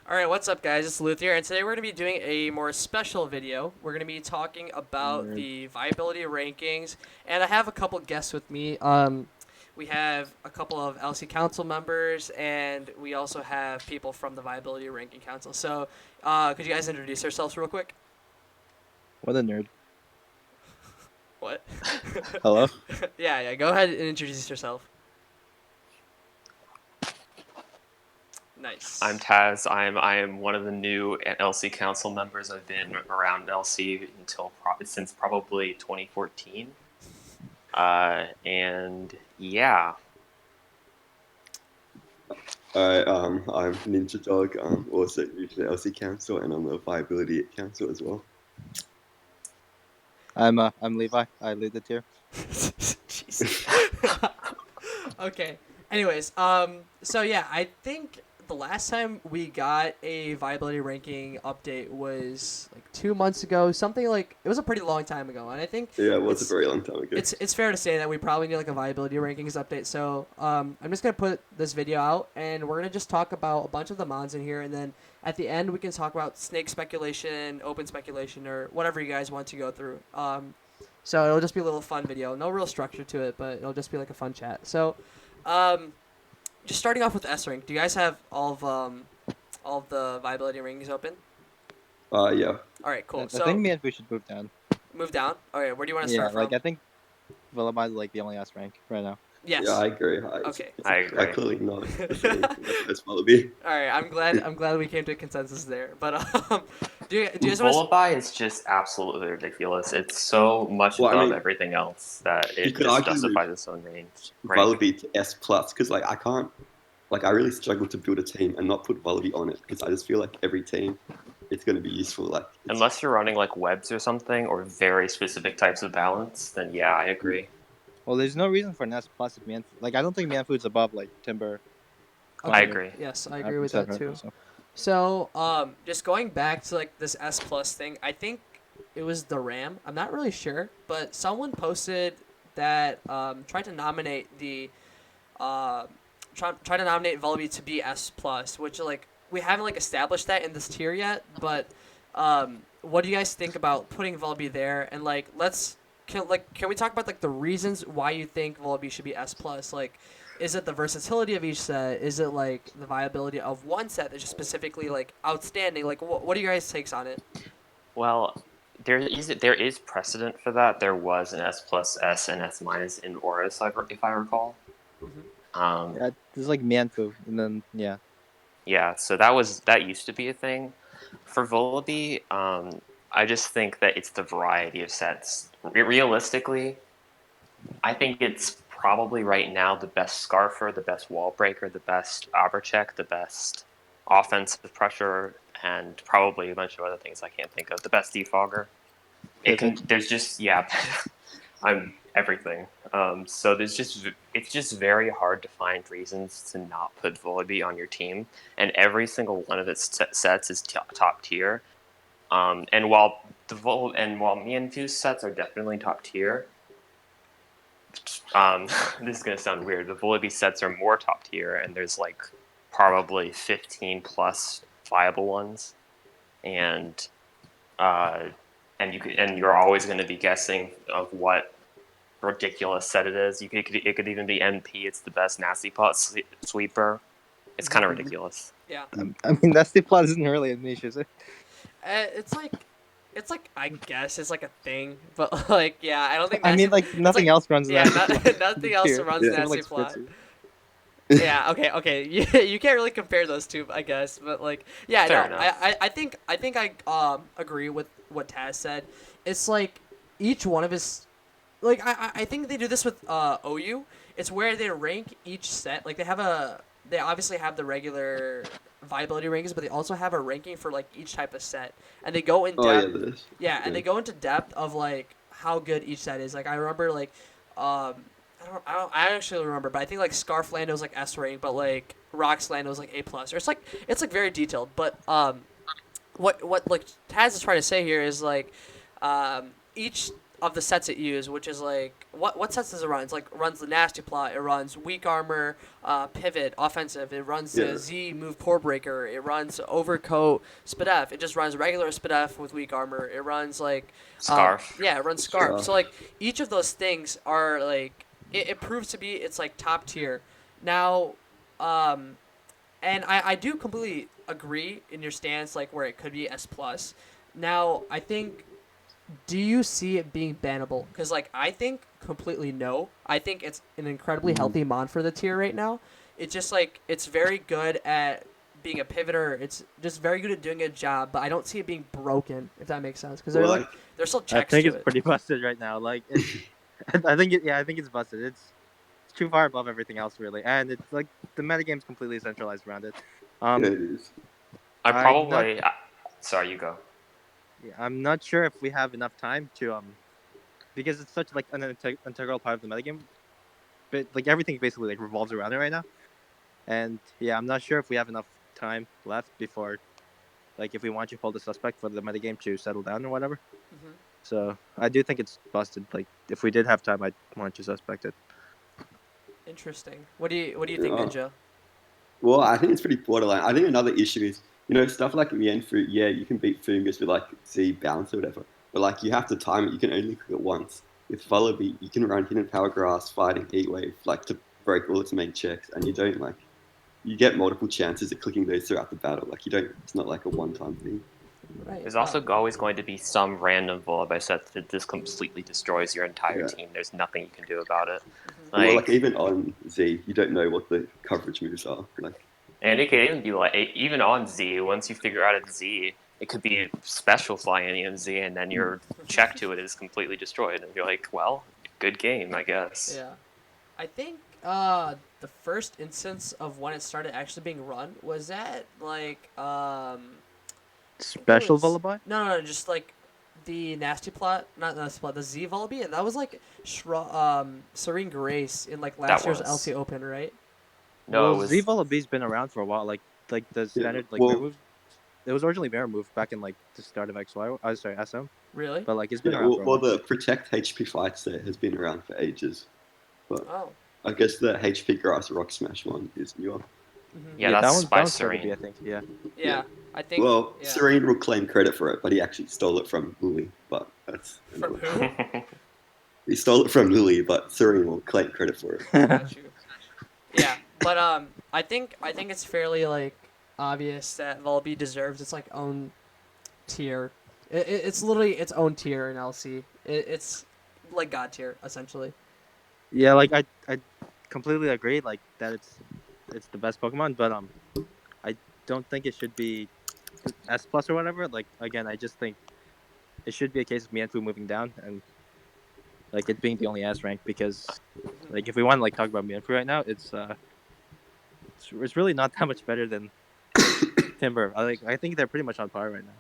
Alright, what's up guys? It's Luth here, and today we're going to be doing a more special video. We're going to be talking about Nerd. the viability rankings, and I have a couple guests with me. We have a couple of LC Council members, and we also have people from the Viability Ranking Council. So, could you guys introduce yourselves real quick? What a nerd. What? Hello? Yeah, go ahead and introduce yourself. I'm Nice. Tazz. I am one of the new LC council members. I've been around LC since probably 2014. And yeah, I'm Ninjadog. Also new to the LC Council, and I'm the Viability Council as well. I'm Levi. I lead the tier. Jeez. Okay. Anyways, so yeah, I think the last time we got a viability ranking update was like 2 months ago. Something like it was a pretty long time ago, and I think Yeah, it was a it's very long time ago. it's fair to say that we probably need like a viability rankings update. So I'm just gonna put this video out, and we're gonna just talk about a bunch of the mons in here, and then at the end we can talk about snake speculation, open speculation, or whatever you guys want to go through. So it'll just be a little fun video. No real structure to it, but it'll just be like a fun chat. So, um, just starting off with S rank. Do you guys have all of the viability rankings open? Yeah. All right, cool. I So think me and we should move down. move down. All right, where do you want to Yeah, start from? I think Villamai's like the only S rank right now. Yes. Yeah, I agree. Okay. I agree. clearly not the same. That's Wallaby. All right, I'm glad we came to a consensus there. But do you guys want to? Lullaby is just absolutely ridiculous. It's so much Well, I above mean, everything else that you it could just argue justifies its own range. Wallaby to S plus because I can't I really struggle to build a team and not put Wallaby on it because I just feel like every team it's going to be useful. Unless you're running like webs or something or very specific types of balance, then yeah, I agree. Well, there's no reason for an S plus if I don't think Manfood's above like Timber. I Okay. agree. Yes, I agree with that etc. too. So. So, just going back to like this S plus thing, I think it was the Ram. I'm not really sure, but someone posted that tried to nominate the try to nominate Volby to be S plus, which like we haven't like established that in this tier yet. But what do you guys think about putting Volby there? And like can we talk about like the reasons why you think Volby should be S plus? Like, is it the versatility of each set? Is it like the viability of one set that's just specifically like outstanding? Like, what are you guys' takes on it? Well, there is precedent for that. There was an S plus S and S minus in Auras, if I recall. Yeah, there's like Manfood, and then yeah. Yeah, so that used to be a thing. For Volby, I just think that it's the variety of sets. Realistically, I think it's probably right now the best Scarfer, the best Wall Breaker, the best Abercheck, the best offensive pressure, and probably a bunch of other things I can't think of. The best Defogger. There's just I'm everything. So it's just very hard to find reasons to not put Volby on your team, and every single one of its sets is top tier. And while me and Fuse sets are definitely top tier, this is gonna sound weird. The Volby sets are more top tier, and there's like probably 15 plus viable ones, and you're always going to be guessing of what ridiculous set it is. It could even be MP. It's the best nasty pot sweeper. It's kind of ridiculous. Yeah, I mean, that's the plot isn't really a niche, is it? it's like I guess it's like a thing, but like yeah, I don't think. I mean, Nasty- like nothing like, else runs. Yeah, that nothing else tier. runs Yeah. Sort of nasty like plot. Spritzer. Yeah, okay. You can't really compare those two, I guess, but like, yeah, Fair no, enough. I agree with what Taz said. It's like each one of his, like I think they do this with OU. It's where they rank each set. Like they obviously have the regular viability rankings, but they also have a ranking for like each type of set, and they go in Oh yeah, depth. there is. Yeah, and they go into depth of like how good each set is. Like I remember like I actually remember, but I think like Scarflando was like S rank, but like Roxlando was like A plus. Or it's like very detailed. But what like Taz is trying to say here is like each of the sets it uses, which is like what sets does it run? It's like runs the nasty plot, it runs weak armor, pivot, offensive, it runs the Yeah. Z move core breaker, it runs overcoat, SpDef, it just runs regular SpDef with weak armor, it runs like Scarf. yeah, it runs scarf. Scarf. So like each of those things are like it proves to be it's like top tier. Now, and I do completely agree in your stance like where it could be S plus. Now I think do you see it being bannable? Because like I think completely no. I think it's an incredibly healthy mon for the tier right now. It's just like it's very good at being a pivoter. It's just very good at doing a job, but I don't see it being broken. If that makes sense, because Well, they're like, there's still I checks think to it's it. pretty busted right now. Like, I think I think it's busted. It's too far above everything else, really, and it's like the metagame's completely centralized around it. yeah, Um, it is. I I'm not. probably. Sorry, you go. Yeah, I'm not sure if we have enough time to because it's such like an integral part of the metagame. But like everything basically like revolves around it right now. And yeah, I'm not sure if we have enough time left before, like, if we want to pull the suspect for the metagame to settle down or whatever. Hmm. So I do think it's busted. Like, if we did have time, I'd want to suspect it. Interesting. What do you think, Yeah. Ninja? Well, I think it's pretty borderline. I think another issue is, stuff like Mienfu, yeah, you can beat Fungus with like Z bounce or whatever. But like you have to time it, you can only click it once. With Vullaby, you can run hidden power grass, fighting heat wave, like to break all its main checks, and you don't like you get multiple chances of clicking those throughout the battle. Like you don't it's not like a one time thing. Right. There's also always going to be some random Vullaby set that just completely destroys your entire Yeah. team. There's nothing you can do about it. Well, like Like, even on Z, you don't know what the coverage moves are. Like and it could even be like, even on Z, once you figure out it's Z, it could be special flying in Z, and then your check to it is completely destroyed. And you're like, well, good game, I guess. Yeah. I think the first instance of when it started actually being run was at like Special was, Lullaby? no, just like the nasty plot, not nasty plot, the Z Volby, and that was like Serene Grace in like last That year's was. LC Open, right? No, it Well, Z was. Vullaby's been around for a while. Like the yeah. standard like mirror Well, moves. It was originally mirror move back in like the start of XY. I sorry, SM. Really? But like it's been yeah, around for a well, while. the Protect HP fight set has been around for ages. But Oh. I guess the HP Grass Rock Smash one is newer. Hmm. Yeah, that that's one's by started to be, Serene. I think. Yeah. Yeah. I think. Well, Yeah. Serene will claim credit for it, but he actually stole it from Lily. But that's From who? he stole it from Lily, but Serene will claim credit for it. Got you. Yeah, but I think it's fairly like obvious that Volby deserves its like own tier. It's literally its own tier in LC. It's like god tier essentially. Yeah, like I completely agree. Like that it's the best Pokemon, but I don't think it should be S plus or whatever. Like again, I just think it should be a case of Mienfoo moving down and like it being the only S rank because like if we want to like talk about Mienfoo right now, it's really not that much better than Timber. I think they're pretty much on par right now.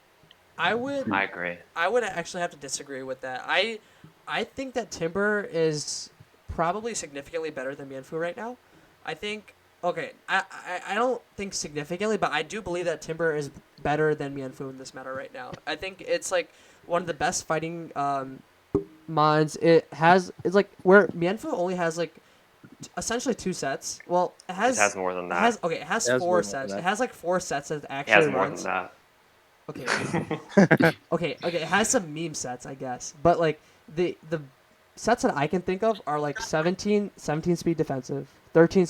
I would I agree. I would actually have to disagree with that. I think that Timber is probably significantly better than Mienfoo right now. I think okay, I don't think significantly, but I do believe that Timber is better than Mienfoo in this matter right now. I think it's like one of the best fighting mons. It's like where Mienfoo only has like essentially two sets. Well, it It has has more than it that. has okay, it has It has four way more than sets. that. It has like four sets that It actually has more runs. than that. Okay, okay, it has some meme sets, I guess. But like the sets that I can think of are like 17 speed defensive, 13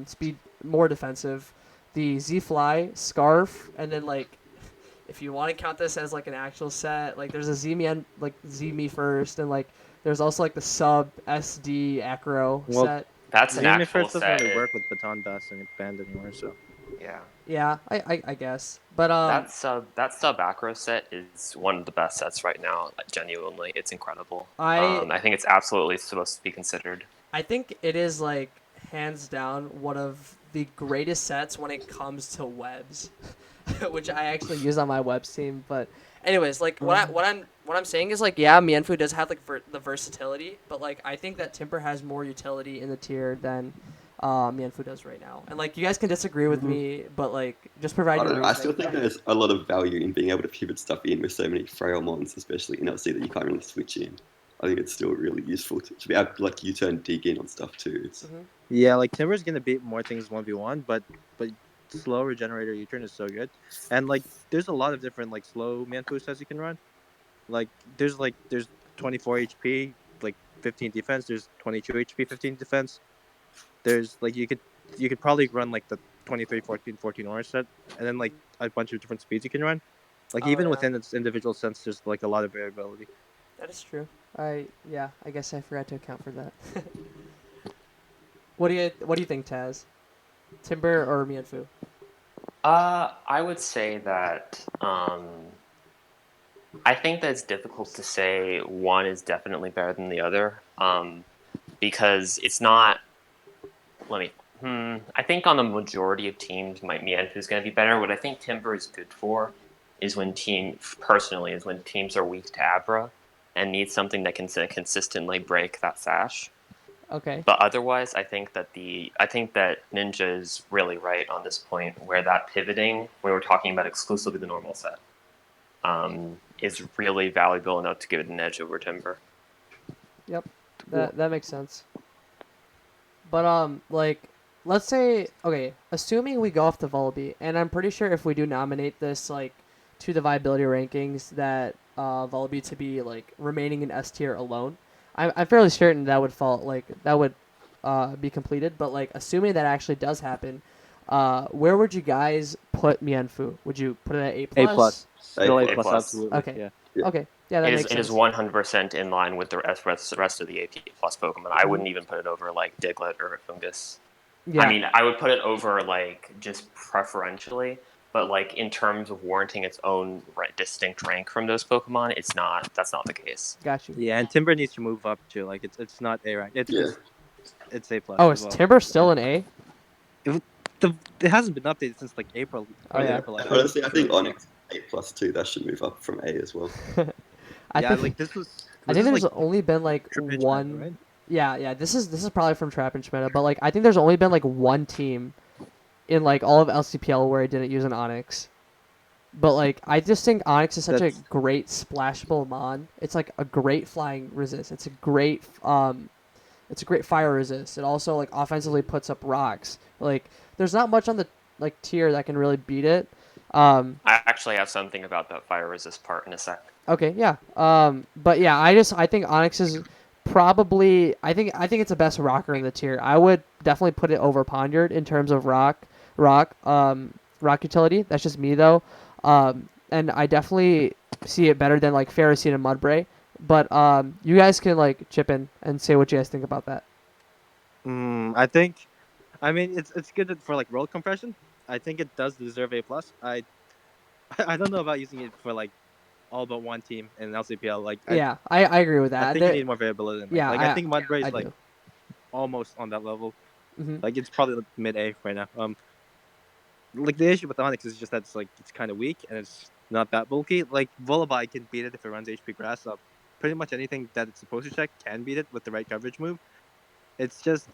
speed more defensive, the Z Fly, Scarf, and then like if you want to count this as like an actual set, like there's a Z Me like Z Me first, and like there's also like the sub SD Acro Well, set. That's an Zemi actual first doesn't set. really work with Baton Bass and Band anymore, so Yeah. Yeah, I guess. But That sub acro set is one of the best sets right now. Like, genuinely, it's incredible. I I think it's absolutely supposed to be considered. I think it is like hands down one of the greatest sets when it comes to webs, which I actually use on my webs team. But anyways, like what I'm saying is like yeah, Mienfoo does have like the versatility, but like I think that Timper has more utility in the tier than Mienfoo does right now. And like you guys can disagree with me, but like just provide I your don't know. I reasoning. still think there's a lot of value in being able to pivot stuff in with so many frail mons, especially in LC that you can't really switch in. I think it's still really useful to be able to like U-turn dig in on stuff too. It's Yeah, like Timber's gonna beat more things 1v1, but slow regenerator U-turn is so good, and like there's a lot of different like slow Mianfu sets you can run. Like there's 24 HP, like 15 defense. There's 22 HP, 15 defense. There's like you could probably run like the 23, 14, 14 orange set, and then like a bunch of different speeds you can run. Like Oh even yeah, within its individual sense, there's like a lot of variability. that is true. I guess I forgot to account for that. What do you think, Taz? Timber or Mianfu? I would say that I think that it's difficult to say one is definitely better than the other because it's not. Let me. I think on the majority of teams, Mianfu is going to be better. What I think Timber is good for is when teams are weak to Abra and need something that can consistently break that sash. Okay. But otherwise, I think that Ninja is really right on this point, where that pivoting, when we're talking about exclusively the normal set, is really valuable enough to give it an edge over Timber. Yep. That makes sense. But like, let's say, okay, assuming we go off the Volby, and I'm pretty sure if we do nominate this like to the viability rankings, that Volby to be like remaining in S tier alone, I'm fairly certain that would fall like that would be completed. But like, assuming that actually does happen, where would you guys put Mianfu? Would you put it at A A plus, still A A+. plus, absolutely. Okay. Yeah. Yeah. Okay. Yeah, that It makes is sense. 100% in line with the rest of the AP plus Pokemon. I Mhm. wouldn't even put it over like Diglett or Fungus. Yeah. I mean, I would put it over like just preferentially, but like in terms of warranting its own distinct rank from those Pokemon, it's not. That's not the case. Got you. Yeah, and Timber needs to move up too. Like it's not A rank. Yeah. It's A plus Oh, as is well. Timber still an A? It hasn't been updated since like April, Oh early yeah. April, I And think. honestly, I So think yeah, Onyx A+ too. That should move up from A as well. I yeah, think like this I was think this there's like only been like Triple H meta, one. right? Yeah. This is probably from Trap and Schmeta, but like I think there's only been like one team in like all of LCPL where I didn't use an Onyx. But like I just think Onyx is such a That's great splashable mon. It's like a great flying resist. It's a great fire resist. It also like offensively puts up rocks. Like there's not much on the like tier that can really beat it. I actually have something about that fire resist part in a sec. Okay, yeah. But yeah, I think Onyx is probably I think it's the best rocker in the tier. I would definitely put it over Ponyard in terms of rock utility. That's just me though. And I definitely see it better than like Ferrocene and Mudbray. But you guys can like chip in and say what you guys think about that. I think. I mean, it's good for like roll compression. I think it does deserve A plus. I don't know about using it for like all but one team in LCPL. Like Yeah, I agree with I that. think you need more variability than that. Yeah, Like I think Mudbray I is like do. almost on that level. Hmm. Like it's probably like mid A right now. Like the issue with Onyx is just that it's kind of weak and it's not that bulky. Like Volibite can beat it if it runs HP Grass up. Pretty much anything that it's supposed to check can beat it with the right coverage move. It just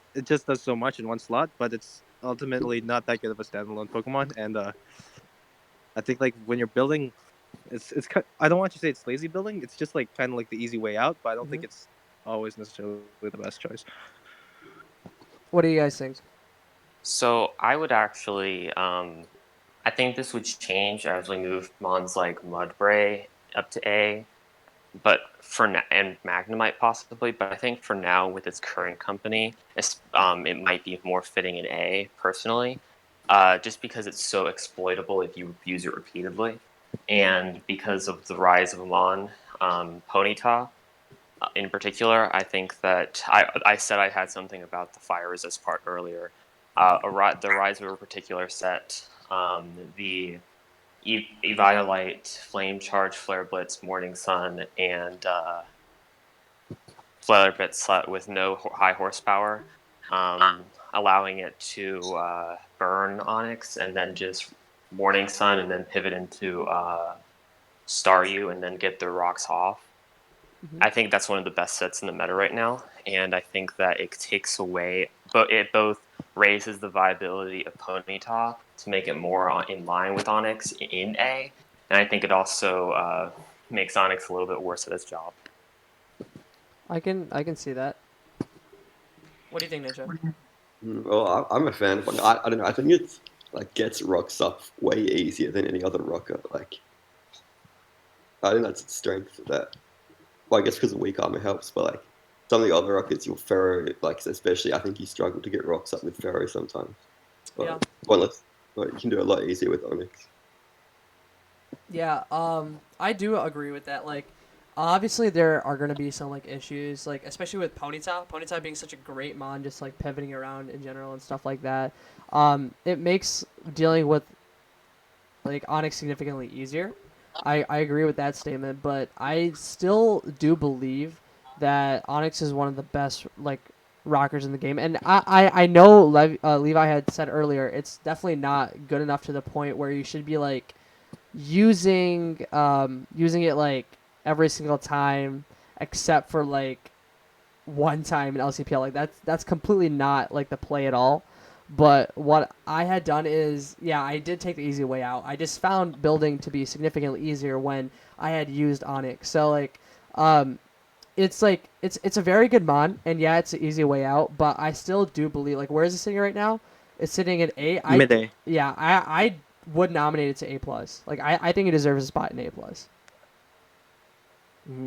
does so much in one slot, but it's ultimately not that good of a standalone Pokemon. And I think like when you're building, I don't want you to say it's lazy building. It's just like kind of like the easy way out, but I don't Hmm. think it's always necessarily the best choice. What do you guys think? So I would actually, I think this would change as we move Mons like Mudbray up to A, but and Magnemite possibly. But I think for now, with its current company, it might be more fitting in A personally, just because it's so exploitable if you use it repeatedly, and because of the rise of Amon, Ponyta. In particular, I think that I said I had something about the fire resist part earlier. The rise of a particular set, the Eviolite, Flame Charge, Flare Blitz, Morning Sun, and Flare Blitz with no high horsepower, allowing it to burn Onyx and then just Morning Sun and then pivot into Staryu and then get the rocks off. Hmm. I think that's one of the best sets in the meta right now, and I think that it takes away, but it both raises the viability of Ponyta to make it more in line with Onyx in A, and I think it also makes Onyx a little bit worse at its job. I can see that. What do you think, Ninja? Well, I'm a fan. But I don't know. I think it's like gets rocks up way easier than any other rocker. Like I think that's its strength. That well, I guess because the weak armor helps, but like some of the other rockets, you'll Pharaoh. Like especially, I think you struggle to get rocks up with Pharaoh sometimes. Yeah. But you can do it a lot easier with Onyx. Yeah, I do agree with that. Like, obviously there are gonna be some like issues, like especially with Ponyta. Ponyta being such a great mon, just like pivoting around in general and stuff like that. It makes dealing with like Onyx significantly easier. I agree with that statement, but I still do believe that Onyx is one of the best like rockers in the game. And I know Levi had said earlier it's definitely not good enough to the point where you should be like using it like every single time except for like one time in LCPL. Like that's completely not like the play at all. But what I had done is, yeah, I did take the easy way out. I just found building to be significantly easier when I had used Onyx. So um, it's like it's a very good mon, and yeah, it's an easy way out. But I still do believe, like, where is it sitting right now? It's sitting at A. Mid A. Yeah, I would nominate it to A plus. Like I think it deserves a spot in A plus.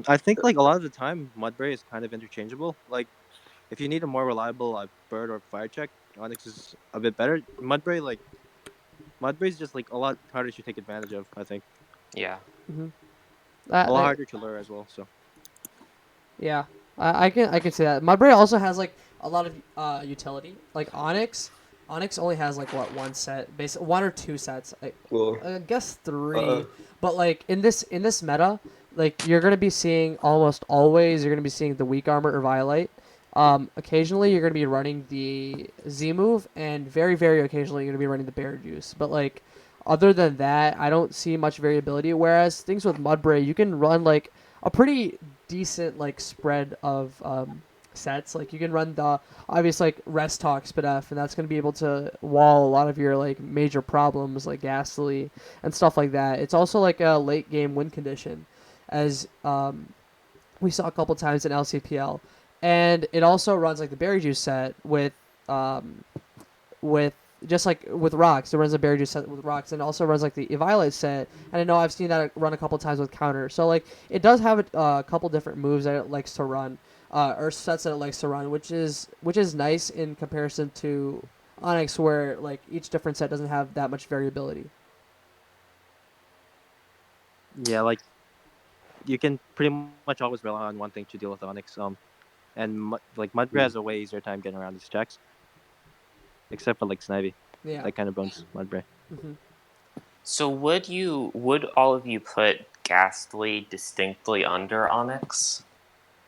I think like a lot of the time, Mudbray is kind of interchangeable. Like if you need a more reliable bird or fire check, Onyx is a bit better. Mudbray is just like a lot harder to take advantage of. I think Yeah. Mm-hmm. a lot harder to lure as well. So Yeah, I can say that. Mudbray also has like a lot of utility. Like Onyx only has like what one set, one or two sets. Well, I guess three. uh, But like in this meta, like you're gonna be seeing almost always you're gonna be seeing the weak armor or violate. Occasionally you're gonna be running the Z move, and very occasionally you're gonna be running the bear juice. But like other than that, I don't see much variability. Whereas things with Mudbray, you can run like a pretty decent like spread of sets. Like you can run the obvious like rest talk spit F, and that's going to be able to wall a lot of your like major problems like Ghastly and stuff like that. It's also like a late game win condition, as we saw a couple times in LCPL, and it also runs like the berry juice set with just like with rocks. It runs a berry juice set with rocks, and also runs like the Violet set. And I know I've seen that run a couple times with counter. So like it does have a couple different moves that it likes to run, or sets that it likes to run, which is nice in comparison to Onyx, where like each different set doesn't have that much variability. yeah, like you can pretty much always rely on one thing to deal with Onyx. And like Mudbray has a way easier time getting around these checks, except for like Snivy. Yeah. That kind of bones Mudbray. Mm-hmm. So would all of you put Ghastly distinctly under Onyx?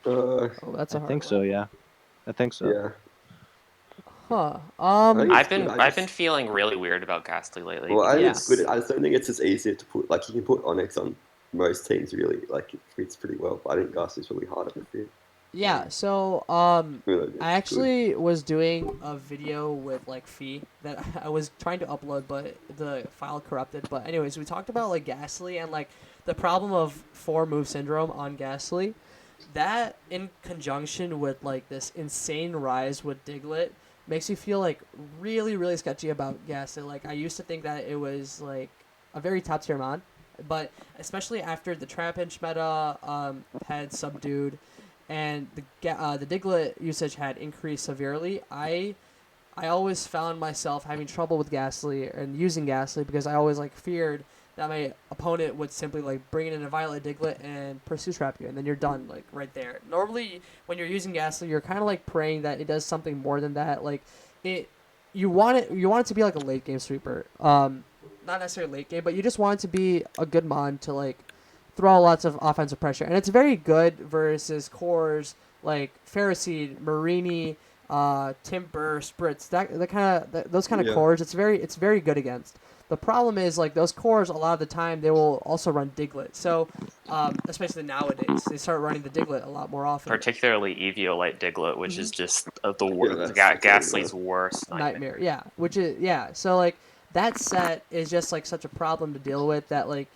Oh, that's a I hard think one. so. Yeah, I think so. yeah. Huh. think I've it's been good. I've been feeling really weird about Ghastly lately. Well, I think Yeah. it's good. I just don't think it's as easy to put. Like you can put Onyx on most teams, really. Like it fits pretty well. But I think Ghastly's really harder to fit. Yeah, so Really, I actually was doing a video with like Fee that I was trying to upload, but the file corrupted. But anyways, we talked about like Ghastly and like the problem of 4-move syndrome on Ghastly. That in conjunction with like this insane rise with Diglett makes me feel like really sketchy about Ghastly. Like I used to think that it was like a very top tier mon, but especially after the Trap Inch meta had subdued and the Diglett usage had increased severely, I always found myself having trouble with Ghastly and using Ghastly because I always like feared that my opponent would simply like bring in a Violet Diglett and pursue trap you, and then you're done like right there. Normally, when you're using Ghastly, you're kind of like praying that it does something more than that. Like you want it to be like a late game sweeper. Not necessarily late game, but you just want it to be a good mon to like throw lots of offensive pressure, and it's very good versus cores like Ferroseed, Marini, Timber, Spritz, those kind of cores. It's very good against. The problem is like those cores a lot of the time they will also run Diglett. So especially nowadays they start running the Diglett a lot more often. Particularly Eviolite Diglett, which is just the worst. that's Ghastly's worst nightmare. Yeah, which is So like that set is just like such a problem to deal with that like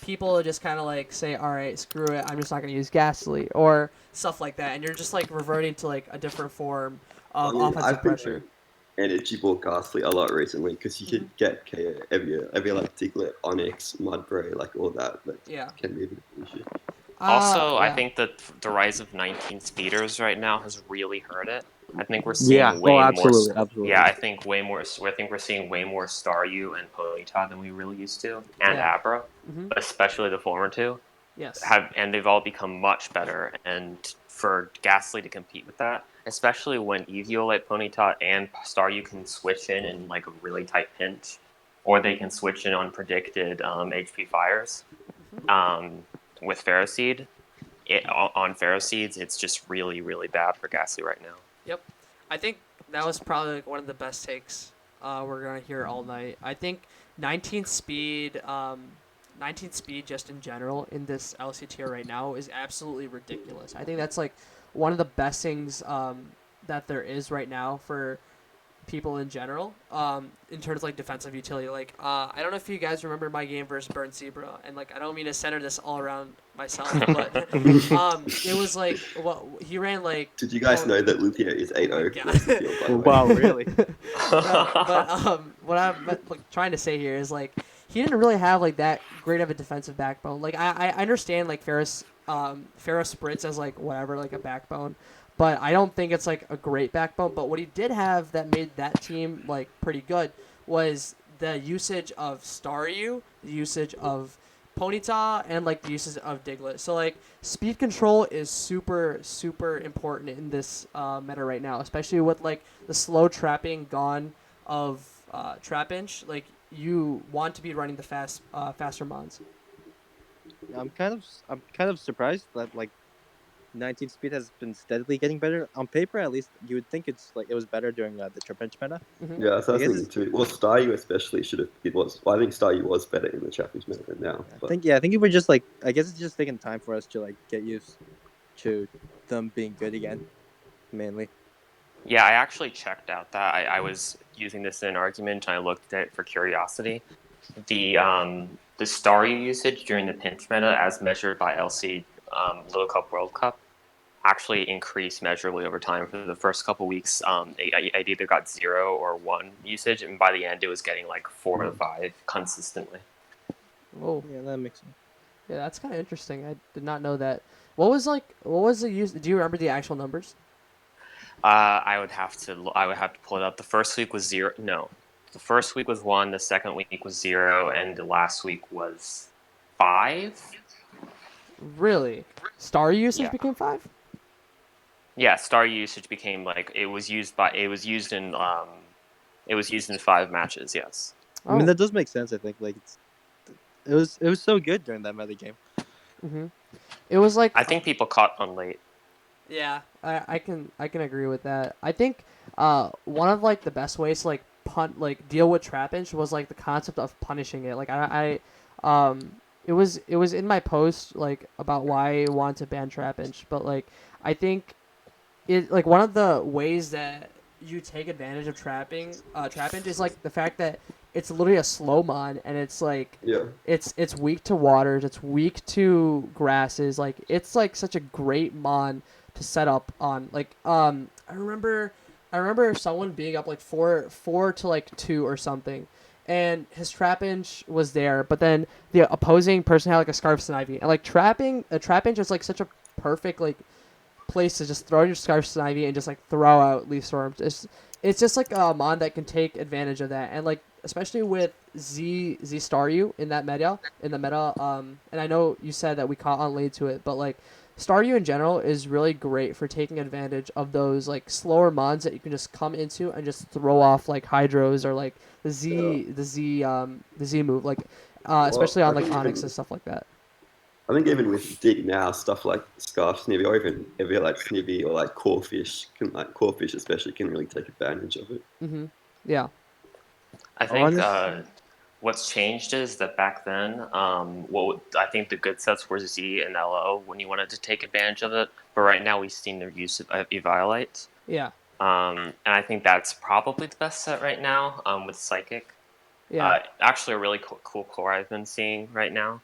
people just kind of like say, all right, screw it, I'm just not gonna use Ghastly or stuff like that, and you're just like reverting to like a different form of offensive I've been pressure. playing Energy Ball Ghastly a lot recently because you can get KO every like Diglett, Onyx, Mudbray, like all that. That Yeah. can be a bit of an issue. Also, I Yeah. think that the rise of 19 speeders right now has really hurt it. I think we're Yeah. seeing way more. Absolutely. Yeah, I think way more. I think we're seeing way more Staryu and Ponyta than we really used to, and Yeah. Abra, but especially the former two Yes. and they've all become much better. And for Ghastly to compete with that, especially when Eviolite, Ponyta, and Staryu can switch in like a really tight pinch, or they can switch in on predicted HP fires. With Ferroseed, on Ferroseeds, it's just really, really bad for Ghastly right now. Yep. I think that was probably like one of the best takes we're gonna hear all night. I think 19 speed, 19 speed just in general in this LC tier right now is absolutely ridiculous. I think that's like one of the best things that there is right now for people in general, in terms of like defensive utility. Like, I don't know if you guys remember my game versus Burn Zebra, and like I don't mean to center this all around myself, but it was like he ran like. Did you guys know that Luthia is 8-0 God. versus the field, by the way? Wow, really? No, but what I'm like, trying to say here is like he didn't really have like that great of a defensive backbone. Like I understand like Ferris Spritz as like whatever, like a backbone, but I don't think it's like a great backbone. But what he did have that made that team like pretty good was the usage of Staryu, the usage of Ponyta, and like the usage of Diglett. So like speed control is super super important in this meta right now, especially with like the slow trapping gone of Trapinch. Like you want to be running the faster mons. I'm kind of surprised that like 19 speed has been steadily getting better. On paper, at least, you would think it was better during the Trapinch meta. Yeah, so I I was guess thinking too. Well, Staryu especially should have. It was. Well, I think Staryu was better in the Champions meta than now. But I think it was just like I guess it's just taking time for us to like get used to them being good again, mainly. Yeah, I actually checked out that. I was using this in an argument, and I looked at it for curiosity. The Staryu usage during the pinch meta, as measured by LC Little Cup World Cup, actually increased measurably over time. For the first couple weeks, I either got 0 or 1 usage, and by the end, it was getting like 4 to 5 consistently. Whoa. Yeah, that makes sense. Yeah, that's kind of interesting. I did not know that. What was the use? Do you remember the actual numbers? I would have to pull it up. The first week was 0. No, the first week was 1. The second week was 0, and the last week was 5. Really? Star usage Yeah. became 5? Yeah, star usage became like it was used in 5 matches. Yes. I mean that does make sense. I think like it was so good during that meta game. Mm-hmm. It was like I think people caught on late. Yeah, I can agree with that. I think one of like the best ways to like deal with Trapinch was like the concept of punishing it. Like it was in my post like about why I want to ban Trapinch, but like I think it like one of the ways that you take advantage of Trapinch is like the fact that it's literally a slow mon, and it's like yeah, it's weak to waters, it's weak to grasses. Like it's like such a great mon to set up on. Like I remember someone being up like four to like 2 or something, and his Trapinch was there, but then the opposing person had like a Scarf Snivy, and like Trapinch is like such a perfect like place to just throw your Scarf Snivy and just like throw out Leaf Storms. It's just like a mon that can take advantage of that, and like especially with Z Staryu in the meta. And I know you said that we caught on late to it, but like Staryu in general is really great for taking advantage of those like slower mons that you can just come into and just throw off like Hydros or like the Z move, like especially on like Onyx and stuff like that. I think even with Dig now, stuff like Scarf Snivy or even like Snivy or like Corefish especially can really take advantage of it. Mm-hmm. Yeah. I think what's changed is that back then, I think the good sets were Z and LO when you wanted to take advantage of it. But right now we've seen their use of Eviolite. Yeah. And I think that's probably the best set right now with Psychic. Yeah. Actually, a really cool core I've been seeing right now.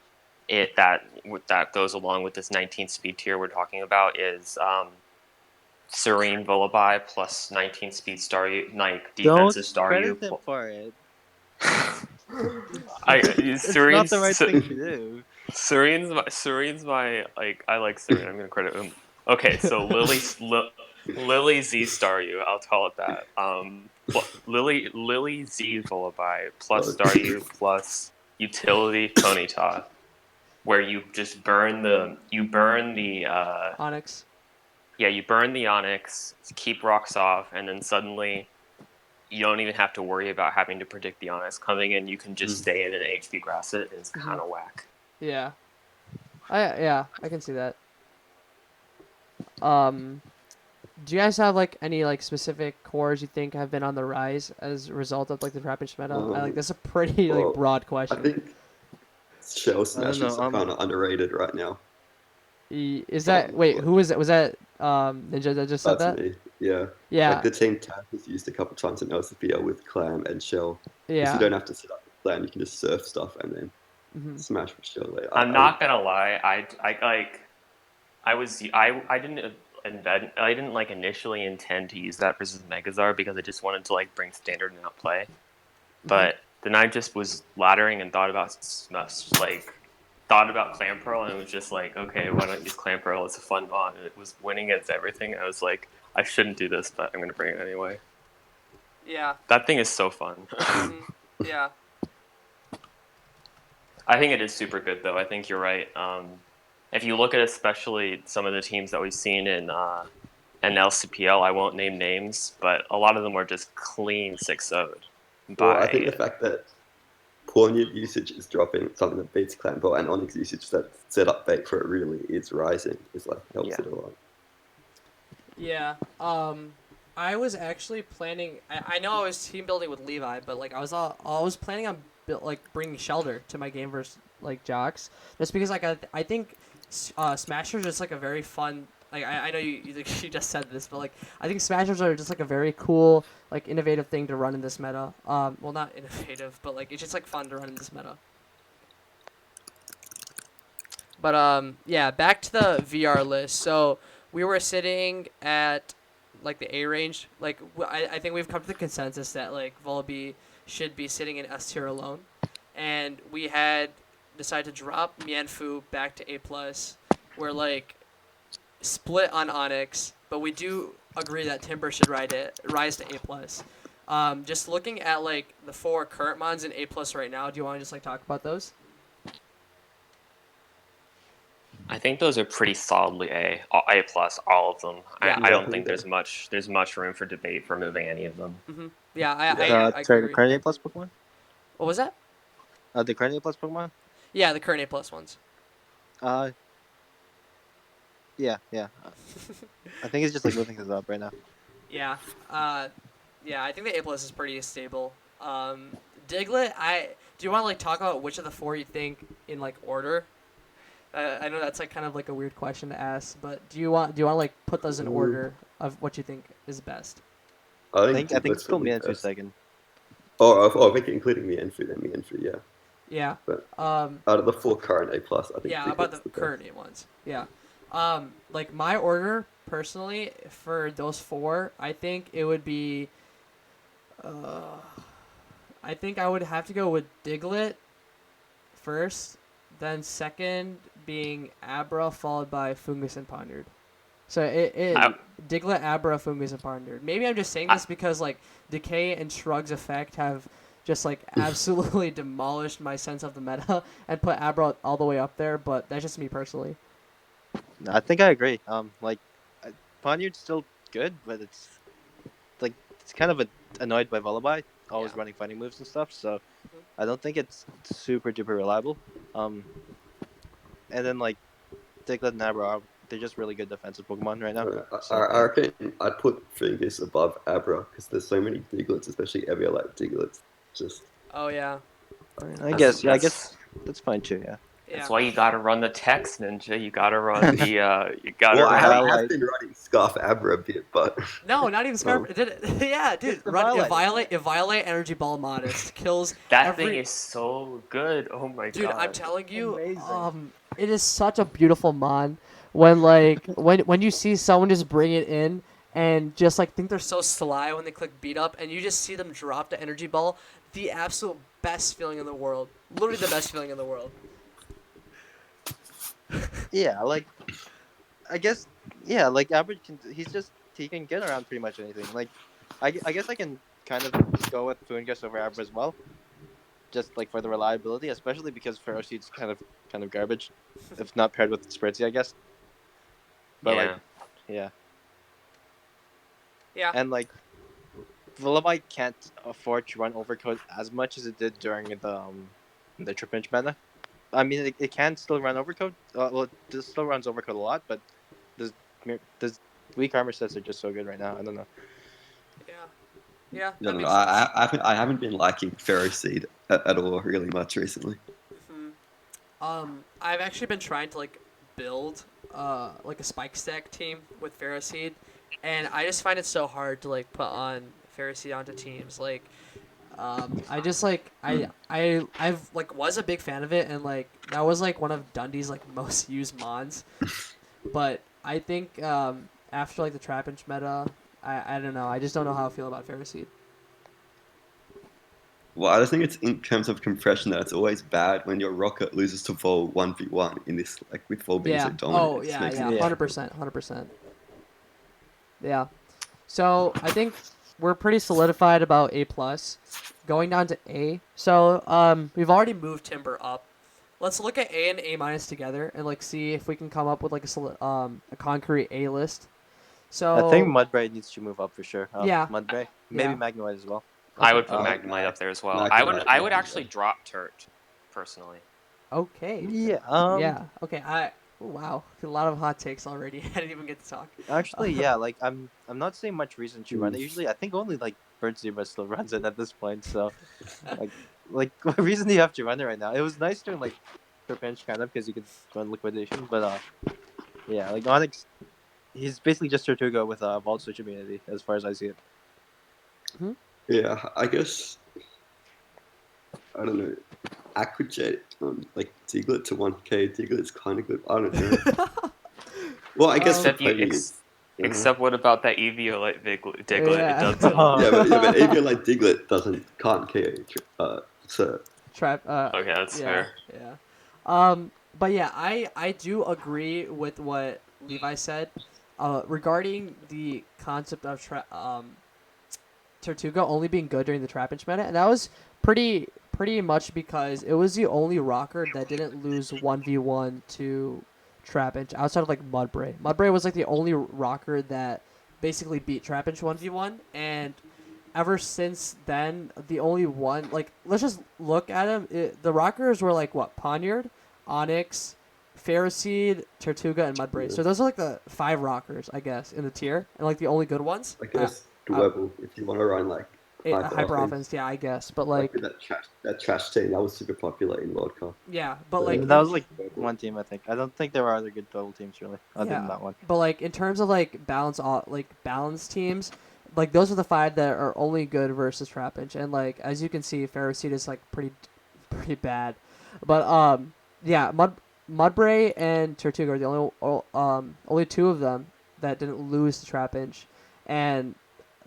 that goes along with this 19 speed tier we're talking about is Serene Volibear plus 19 speed Staryu, like Don't defensive Staryu. credit him for it. It's not the right thing to do. Serene's my like I like Serene. I'm gonna credit him. Okay, so Lily Z Staryu. I'll call it that. Lily Z Volibear plus Staryu plus utility Ponyta, where you just burn the Onyx. yeah, you burn the Onyx, keep rocks off, and then suddenly you don't even have to worry about having to predict the Onyx coming in. You can just stay in and HP grass it. It's kind of whack. Yeah. I can see that. Do you guys have like any like specific cores you think have been on the rise as a result of like the Trapinch meta? That's a pretty like broad I question. think shell I don't smashers know, are kind of underrated right now. Is that wait? Who was that? Was that Ninja that just said That's that? me. Yeah. Yeah, Like the team Tazz was used a couple times in LCPL with Clam and Shell. Because you yeah. don't have to set up a plan, you can just surf stuff and then hmm smash with Shell later. I'm not gonna lie. I didn't like initially intend to use that versus Megazord because I just wanted to like bring standard and outplay. But then I just was laddering and thought about Clam Pearl, and it was just like, okay, why not use Clam Pearl? It's a fun bond, and it was winning against everything. I was like, I shouldn't do this, but I'm gonna bring it anyway. Yeah. That thing is so fun. Yeah. I think it is super good, though. I think you're right. If you look at especially some of the teams that we've seen in LCPL, I won't name names, but a lot of them were just clean 6-0'd. Well, I think the fact that pawn usage is dropping, something that beats Clan Pearl, and Onyx usage that set up bait for it really is rising, is like helps it a lot. Yeah. I was actually planning. I know I was team building with Levi, but like I was planning on bringing Shelter to my game versus like Jocks, just because like I think Smashers is like a very fun. Like I know you just said this, but like I think Smashers are just like a very cool like innovative thing to run in this meta. Well, not innovative, but like it's just like fun to run in this meta. But yeah, back to the VR list. So we were sitting at like the A range. Like I think we've come to the consensus that like Volby should be sitting in S tier alone, and we had decided to drop Mienfu back to A plus. We're like split on Onyx, but we do agree that Timber should rise to A plus. Just looking at like the 4 current mons in A plus right now. Do you want to just like talk about those? I think those are pretty solidly A plus, all of them. Yeah. I don't think there's much room for debate for moving any of them. Yeah, I Sorry, the agree. current A plus Pokemon? What was that? The current A plus Pokemon? Yeah, the current A plus ones. Yeah. I think it's just like moving this up right now. Yeah, yeah. I think the A plus is pretty stable. Diglett, do you want to like talk about which of the 4 you think in like order? I know that's like kind of like a weird question to ask, but do you want to like put those in order of what you think is best? I think it's still Mienfu second. I think including Mienfu, yeah. Yeah. But out of the 4 current A plus, I think. Yeah, about the current A ones. Yeah. Like my order personally for those 4, I think it would be. I think I would have to go with Diglett first, then second being Abra, followed by Fungus and Pondard. So Diglett, Abra, Fungus, and Pondard. Maybe I'm just saying this because like Decay and Shrug's effect have just like absolutely demolished my sense of the meta and put Abra all the way up there, but that's just me personally. No, I think I agree. Ponyard's still good, but it's kind of annoyed by Volibear, always running fighting moves and stuff. So I don't think it's super duper reliable. And then like Diglett and Abra, they're just really good defensive Pokemon right now. I reckon I'd put Fungus above Abra because there's so many Diglets, especially Eviolite Diglets. Just. Oh yeah. I guess that's fine too. Yeah. That's Yeah. why you gotta run the text ninja. You gotta run the. You gotta Well, I have, run. I Violate. have been running Scarf Abra a bit, but No, not even Scarf. Oh. Did it? Yeah, dude. It's the Run Violate. Violate Energy Ball Modest kills That every. thing is so good. Oh my Dude, I'm god. telling you, Amazing. it is such a beautiful mon when like when you see someone just bring it in and just like think they're so sly when they click beat up and you just see them drop the energy ball, the absolute best feeling in the world. Literally the best feeling in the world. Yeah, like I guess yeah, like average can he can get around pretty much anything. Like I guess I can kind of go with Fungus over Abra as well, just like for the reliability, especially because Ferocide's kind of garbage, if not paired with Spritzy, I guess. But like Yeah. yeah, Yeah. and like Levi can't afford to run Overcoat as much as it did during the Trip Inch meta. I mean, it can still run Overcoat. Well, it still runs Overcoat a lot, but the the weak armor sets are just so good right now. I don't know. Yeah. Yeah, I that don't know. makes sense. I haven't been liking Ferroseed at all really much recently. I've actually been trying to like build like a spike stack team with Ferroseed, and I just find it so hard to like put on Ferroseed onto teams. Like, I just like I've like was a big fan of it, and like that was like one of Dundee's like most used mons. But I think after like the Trapinch meta, I don't know. I just don't know how I feel about Ferroseed. Well, I just think it's in terms of compression that it's always bad when your rocket loses to Vol 1v1 in this, like with Vol being so Yeah. dominant. Oh It just yeah, makes yeah. it Yeah. 100%, 100%. Yeah. So I think we're pretty solidified about A plus. Going down to A. So we've already moved Timber up. Let's look at A and A minus together and like see if we can come up with like a concrete A list. So I think Mudbray needs to move up for sure. Yeah. Mudbray, maybe Yeah. Magnemite as well. I Okay. would put Um, Magnemite up there as well. Magnemite, I would yeah. actually drop Turt, personally. Okay. Yeah. Yeah. Okay. Wow. A lot of hot takes already. I didn't even get to talk. Actually, yeah. Like I'm not seeing much reason to run it. Mm. Usually, I think only like Bird Zebra still runs it at this point. So, like, what reason do you have to run it right now? It was nice during like Trip Inch kind of because you could run liquidation, but yeah, like Onyx, he's basically just Tortuga with a Vault Switch immunity as far as I see it. Yeah, I guess, I don't know. Aquajet, like Diglett to 1k. Diglett's kind of good. I don't know. Well, I guess Except you, Pony is. except what about that Eviolite Diglett? Yeah. It doesn't. Yeah, but even like Diglett can't KO. So Trap. Okay, that's yeah, fair. Yeah. But yeah, I do agree with what Levi said, regarding the concept of Tortuga only being good during the Trapinch meta, and that was pretty much because it was the only rocker that didn't lose 1v1 to Trapinch outside of like Mudbray. Mudbray was like the only rocker that basically beat Trapinch 1v1, and ever since then, the only one, like, let's just look at him. The rockers were like what? Poniard, Onyx, Ferroseed, Tortuga, and Mudbray. Yeah. So those are like the 5 rockers, I guess, in the tier, and like the only good ones. I guess Dwebble, if you want to run like Hyper offense, yeah, I guess. But like like, with that trash team, that was super popular in World Cup. yeah, but like, That was like one team, I think. I don't think there were other good double teams really, other than that one. But like in terms of like balance teams, like those are the 5 that are only good versus Trapinch, and like as you can see, Ferroseed is like pretty bad. But yeah, Mudbray and Tortuga are the only 2 of them that didn't lose to Trapinch, and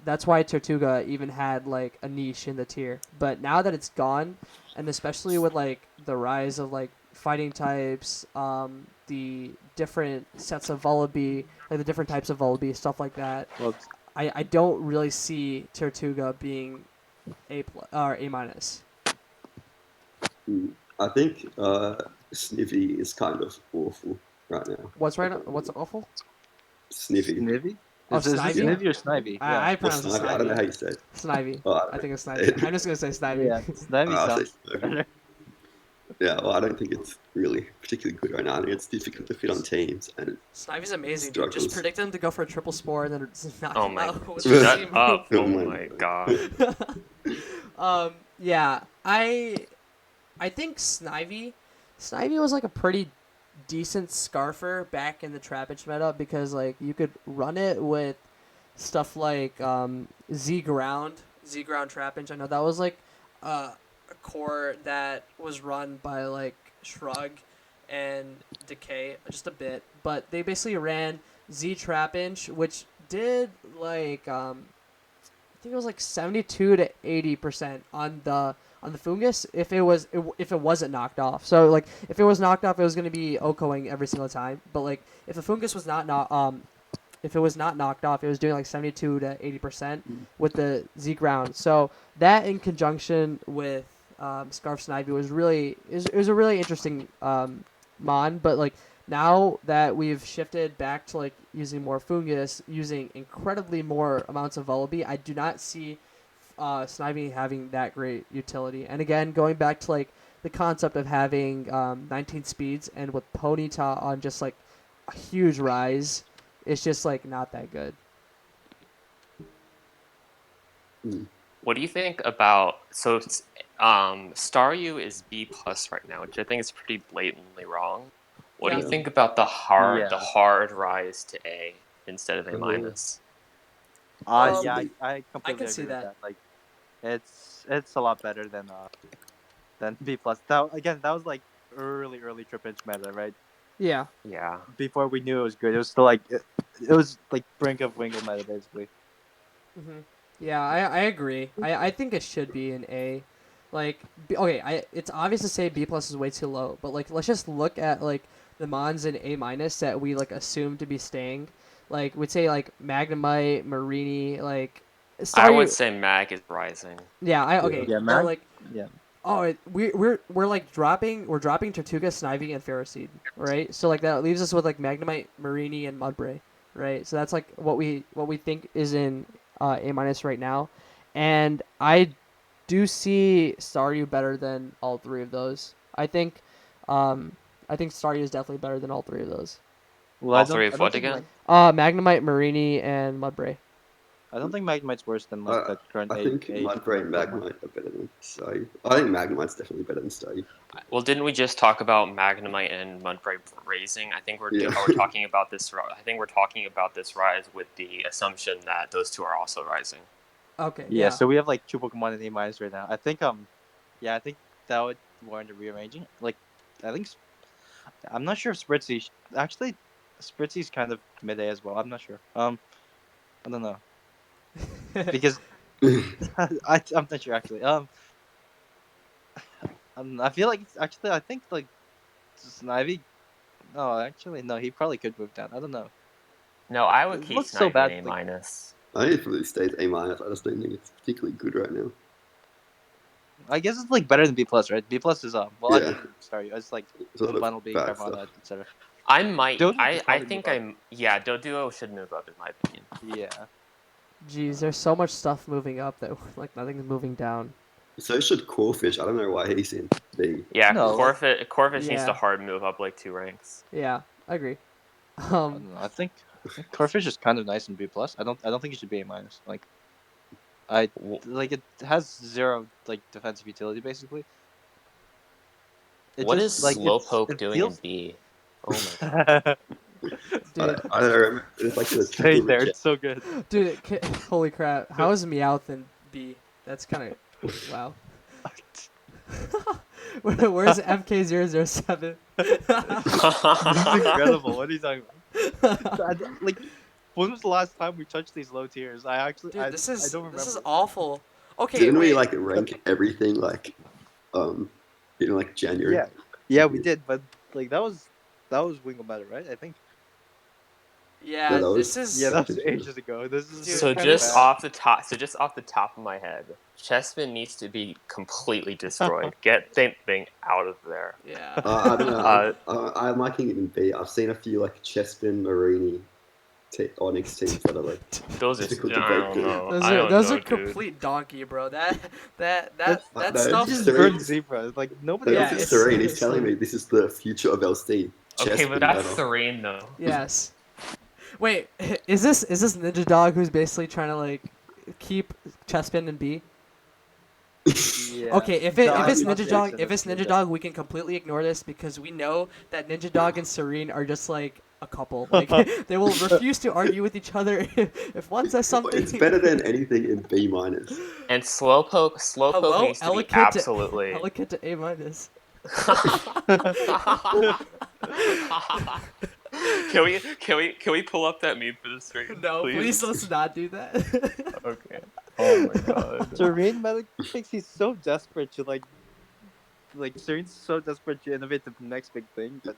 that's why Tortuga even had like a niche in the tier. But now that it's gone, and especially with like the rise of like fighting types, the different sets of Vullaby, like the different types of Vullaby, stuff like that. Well, I don't really see Tortuga being A+ or A minus. I think Snivy is kind of awful right now. What's awful? Snivy. Snivy? Oh, Is it Snivy? Snivy or Snivy? Yeah. I Or pronounce it Snivy. I don't know how you say it. Snivy. Oh, I think it's Snivy. I'm just gonna say Snivy. Yeah, Snivy I'll sounds say Snivy. better. Yeah, well, I don't think it's really particularly good right now. I think it's difficult to fit on teams, and Snivy's amazing, dude. Just Struggles. predict him to go for a triple spore and then just knock Oh him my! out with Shut the up! Oh Oh my my God. god! Yeah, I think Snivy Snivy was like a pretty decent scarfer back in the Trapinch meta because like you could run it with stuff like Z ground Trapinch. I know that was like a core that was run by like Shrug and Decay just a bit, but they basically ran Z Trapinch, which did like I think it was like 72 to 80% on the Fungus if it wasn't knocked off. So like if it was knocked off, it was gonna be Okoing every single time. But like if the Fungus was if it was not knocked off, it was doing like 72 to 80% with the Z ground. So that in conjunction with Scarf Snivy was a really interesting mon. But like now that we've shifted back to like using more Fungus, using incredibly more amounts of Vullaby, I do not see Snivy having that great utility. And again, going back to like the concept of having 19 speeds and with Ponyta on just like a huge rise, it's just like not that good. What do you think about Staryu is B plus right now, which I think is pretty blatantly wrong. What do you Yeah. think about the hard Yeah. rise to A instead of A minus? Yeah, I completely I can agree see with that. that. Like, it's a lot better than B plus. That was like early trip inch meta, right? Yeah. Yeah. Before we knew it was good, it was still like it was like brink of Wingle meta basically. Yeah, I agree. I think it should be an A. Like, okay, it's obvious to say B plus is way too low, but like let's just look at like the mons in A minus that we like assume to be staying. Like we'd say like Magnemite, Marini, like. I would say Mag is rising. Yeah, okay. Yeah, But Mag. like, Yeah. oh, we're like dropping Tortuga, Snivy, and Ferroseed, right? So like that leaves us with like Magnemite, Marini, and Mudbray, right? So that's like what we think is in A minus right now, and I do see Staryu better than all three of those. I think Staryu is definitely better than all three of those. Well, All three of what think again? Magnemite, Marini, and Mudbray. I don't think Magnemite's worse than like the current I think Mudbray and Magnemite are better than Staryu. I think Magnemite's definitely better than Staryu. Well, didn't we just talk about Magnemite and Mudbray raising? I think we're talking about this. I think we're talking about this rise with the assumption that those two are also rising. Okay. Yeah, so we have like two Pokemon in A minus right now. I think I think that would warrant a rearranging. Like, I'm not sure if Spritzy actually Spritzy's kind of mid A as well. I'm not sure. I don't know because I'm not sure actually. I feel like I think like Snivy. No, actually, no. He probably could move down. I don't know. No, I would It keep looks so Snivy bad, in A like- minus. I think it probably stays A minus. I just don't think it's particularly good right now. I guess it's like better than B plus, right? B plus is well, Yeah. Sorry, it's like There's a lot of Bunnelby, bad Carvana, stuff. etc. I might. Doduo should I probably think move up. I'm. Yeah, Doduo should move up in my opinion. Yeah. Jeez, there's so much stuff moving up that like nothing's moving down. So should Corfish. I don't know why he's in B. Yeah, No, Corfish needs Yeah. to hard move up like 2 ranks. Yeah, I agree. I don't know. I think Corfish is kind of nice in B plus. I don't think it should be A minus. Like, it has 0 like defensive utility basically. What is Slowpoke it doing feels- in B? Oh my god. Dude, I don't remember. It's like the Stay triple there. reject. It's so good. dude, holy crap! How is Meowth in B? That's kind of wow. Where's MK007? This is incredible. What are you talking about? Like, when was the last time we touched these low tiers? Dude, I this is don't remember. this is awful. Okay, Didn't we wait. like rank everything like in like January? Yeah, we did, but like that was Wingle Meta, right? I think. Yeah, that this was- is. Yeah, that was ages ago. This is Dude, So kinda just bad. off the top of my head, Chespin needs to be completely destroyed. Get that thing out of there. Yeah. I don't know. I'm liking it in B. I've seen a few like Chespin, Marini, Onyx teams that are like Those are. difficult I to break don't through. know. Those I are don't those know, are dude. complete donkey, bro. That no, stuff. it's just Serene. burnt zebra. Like nobody Yeah, else. It's it's- Serene. He's it's telling me this is the future of LC. Okay, Chespin but that's meta. serene though. Yes. Wait, is this Ninjadog who's basically trying to like keep Chespin in B? Yeah. Okay, if No, it's not Ninjadog, Jackson, if it's Ninja. Ninjadog, we can completely ignore this because we know that Ninjadog and Serene are just like a couple. Like they will refuse to argue with each other if one says something. It's better than anything in B minus. And Slowpoke Hello, needs to be absolutely. Eloquent to A minus. Can we pull up that meme for the stream? No, please let's not do that. Okay. Oh my god. Serene Medic thinks he's so desperate to Serene's so desperate to innovate the next big thing, but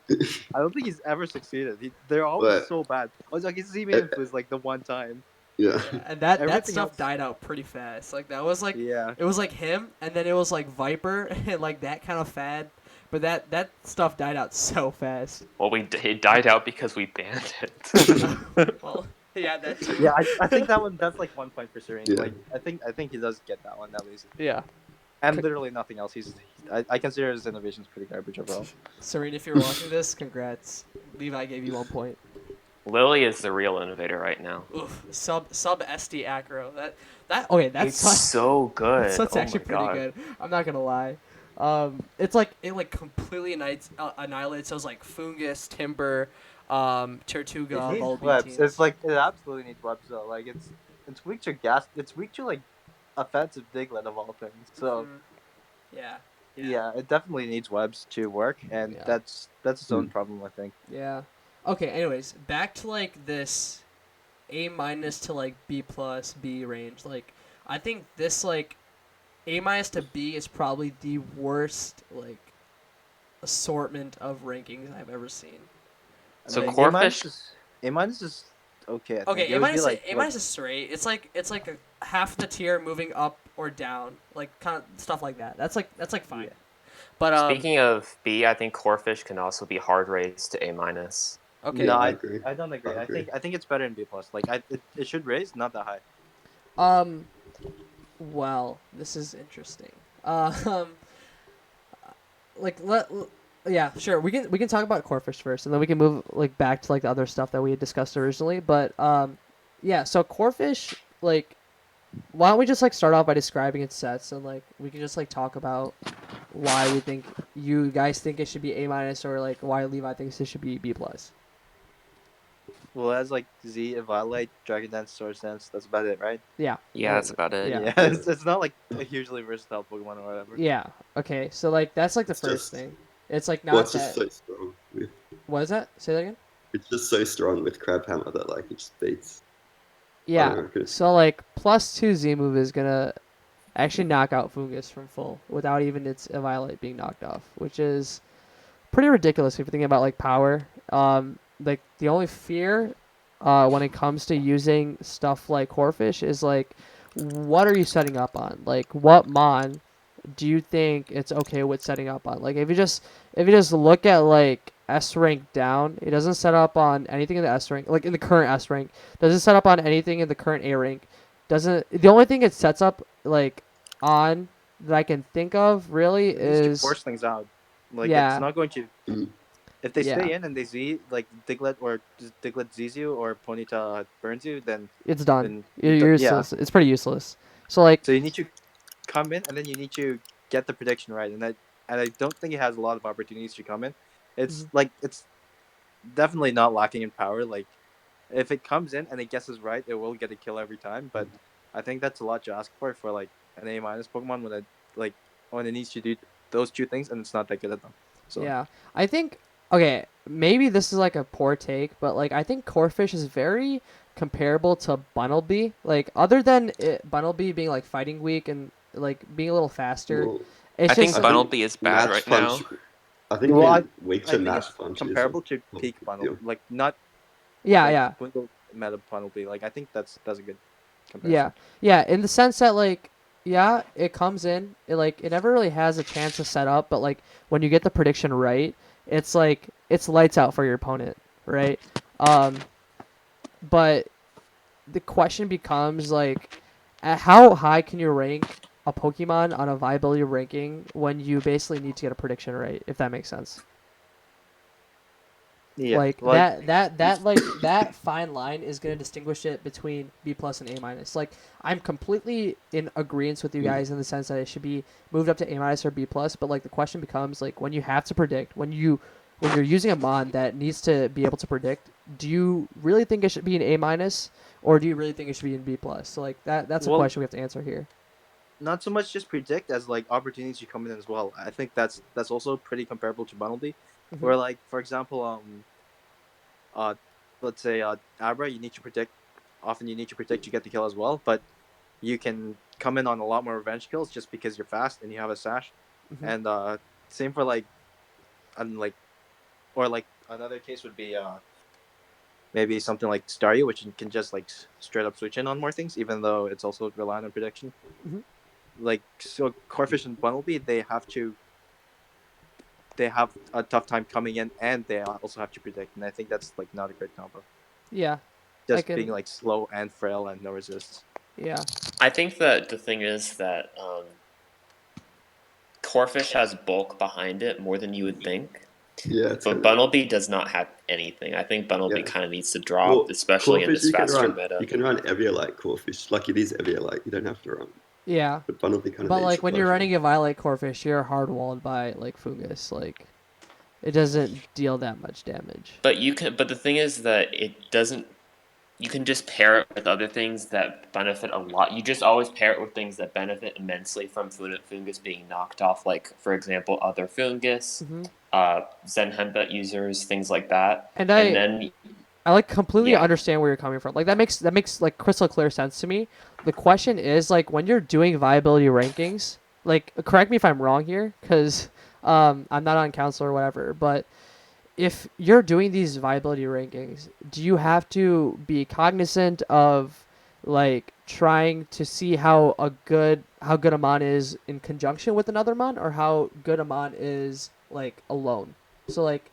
I don't think he's ever succeeded. They're always But- so bad. I was like, his Z-Move was like the one time. Yeah. And that Everything stuff else- died out pretty fast. Like that was like Yeah. it was like him, and then it was like Viper and like that kind of fad. But that stuff died out so fast. Well, it died out because we banned it. Well, yeah, that too. Yeah, I think that's like 1 point for Serene. Yeah. Like I think he does get that one at least. Yeah. And literally nothing else. I consider his innovations pretty garbage overall. Serene, if you're watching this, congrats. Levi gave you 1 point. Lily is the real innovator right now. Oof, sub SD acro. That okay, It's that's so good. that's Oh actually my pretty God. good. I'm not gonna lie. It's like it like completely annihilates those like Fungus, Timber, Tortuga, It needs Volbeat webs. teams. It's like it absolutely needs webs though. Like it's weak to gas. It's weak to like offensive Diglett of all things. So Mhm. Yeah. yeah, it definitely needs webs to work, and Yeah. that's its own problem, I think. Yeah. Okay. Anyways, back to like this A minus to like B plus B range. Like, I think this like A minus to B is probably the worst like assortment of rankings I've ever seen. So Like, Corfish- A minus is okay. I think. Okay, It A would minus be like, A minus is straight. It's like a half the tier moving up or down, like kind of stuff like that. That's like fine. Yeah. But Speaking of B, I think Corfish can also be hard raised to A minus. okay. No, I I agree. I don't agree. I agree. I think it's better in B plus. Like it should raise, not that high. Well, this is interesting. Like yeah, sure. We can talk about Corfish first, and then we can move like back to like the other stuff that we had discussed originally. But yeah. So Corfish, like, why don't we just like start off by describing its sets, and like we can just like talk about why we think you guys think it should be A minus, or like why Levi thinks it should be B plus. Well, it has like Z, Eviolite, Dragon Dance, Sword Dance. That's about it, right? Yeah. Yeah, that's about it. Yeah. It's not like a hugely versatile Pokemon or whatever. Yeah. Okay. So like that's like the It's first just- thing. It's like not Well, it's that. just so strong. What is that? Say that again. It's just so strong with Crabhammer that like it just beats. Yeah. don't know, 'cause- So like +2 Z move is gonna actually knock out Fungus from full without even its Violet being knocked off, which is pretty ridiculous if you're thinking about like power. Like the only fear when it comes to using stuff like Corfish is like, what are you setting up on? Like what mon do you think it's okay with setting up on? Like if you just look at like S rank down, it doesn't set up on anything in the S rank, like in the current S rank, doesn't set up on anything in the current A rank. The only thing it sets up like on that I can think of really It needs to is force things out. Like Yeah. it's not going to. Mm. If they Yeah. stay in and they Z like Diglett or just Diglett Z's you or Ponyta burns you, then it's done. then You're yeah. useless. It's pretty useless. So like So you need to come in and then you need to get the prediction right, and I don't think it has a lot of opportunities to come in. It's Mm-hmm. like it's definitely not lacking in power. Like if it comes in and it guesses right, it will get a kill every time. But I think that's a lot to ask for like an A minus Pokemon when it needs to do those two things and it's not that good at them. So yeah, I think okay, maybe this is like a poor take, but like I think Corfish is very comparable to Bunnelby. Like other than Bunnelby being like fighting weak and like being a little faster, Well, it's I think just Bunnelby is bad Match right now. Punch- I think Well, being weak I to think Match it's Punch comparable to is peak a Bunnel, deal. like not yeah, like yeah. Dwindle meta Bunnelby. Like I think that's a good Yeah, comparison. yeah, in the sense that like, yeah, it comes in, it never really has a chance to set up, but like when you get the prediction right, it's like it's lights out for your opponent, right? But the question becomes like, at how high can you rank a Pokemon on a viability ranking when you basically need to get a prediction right, if that makes sense. Yeah, Like that fine line is gonna distinguish it between B plus and A minus. Like I'm completely in agreement with you guys in the sense that it should be moved up to A minus or B plus. But like the question becomes like when you have to predict when you're using a mon that needs to be able to predict, do you really think it should be an A minus or do you really think it should be in B plus? So like that's a Well, question we have to answer here. not so much just predict as like opportunities you come in as well. I think that's also pretty comparable to Bunnelby, Mhm. where like for example, uh, let's say Abra, you need to predict. Often you need to predict you get the kill as well, but you can come in on a lot more revenge kills just because you're fast and you have a sash. Mhm. And same for like, and like, or like another case would be maybe something like Staryu, which can just like straight up switch in on more things, even though it's also reliant on prediction. Mhm. Like so, Corfish and Bunnelby, they have a tough time coming in, and they also have to predict. And I think that's like not a great combo. Yeah, I Just being can. like slow and frail and no resists. Yeah. I think that the thing is that Corfish has bulk behind it more than you would think, Yeah, it's but kind of Bunnelby does not have anything. I think Bunnelby yeah. kind of needs to drop, Well, especially in Crawfish this you can faster run. meta. You can run Eviolite Crawfish. Like it is Eviolite. You don't have to run. Yeah. But Bunnelby kind of But needs like the when you're potion. running a Violet Corfish, you're hard walled by like Fungus. Like it doesn't deal that much damage. But you can. But the thing is that it doesn't. You can just pair it with other things that benefit a lot. You just always pair it with things that benefit immensely from Fungus being knocked off. Like for example, other Fungus, Hmm. Zen Henbet users, things like that. And And I then I like completely yeah, understand where you're coming from. Like that makes like crystal clear sense to me. The question is like when you're doing viability rankings, like correct me if I'm wrong here, because I'm not on council or whatever, but if you're doing these viability rankings, do you have to be cognizant of like trying to see how good a mon is in conjunction with another mon or how good a mon is like alone? So like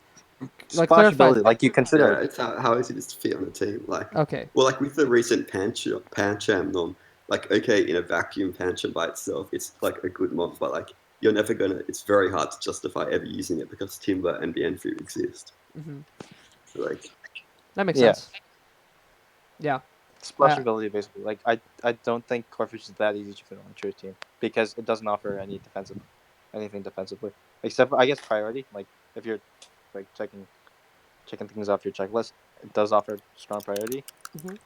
clarify. Splashability, like you Yeah, consider. it's how easy it is to fit on a team. Like, Okay. well, like with the recent Pancham norm, like okay, in a vacuum, Pancham by itself, it's like a good mod, but like you're never gonna. It's very hard to justify ever using it because Timber and Bienfu exist. Hmm. So, like, That makes Yeah, sense. Yeah. Uh, splashability basically. Like I don't think Corfish is that easy to fit on a true team because it doesn't offer anything defensively except for, I guess, priority. Like if you're like checking things off your checklist, it does offer strong priority, mhm.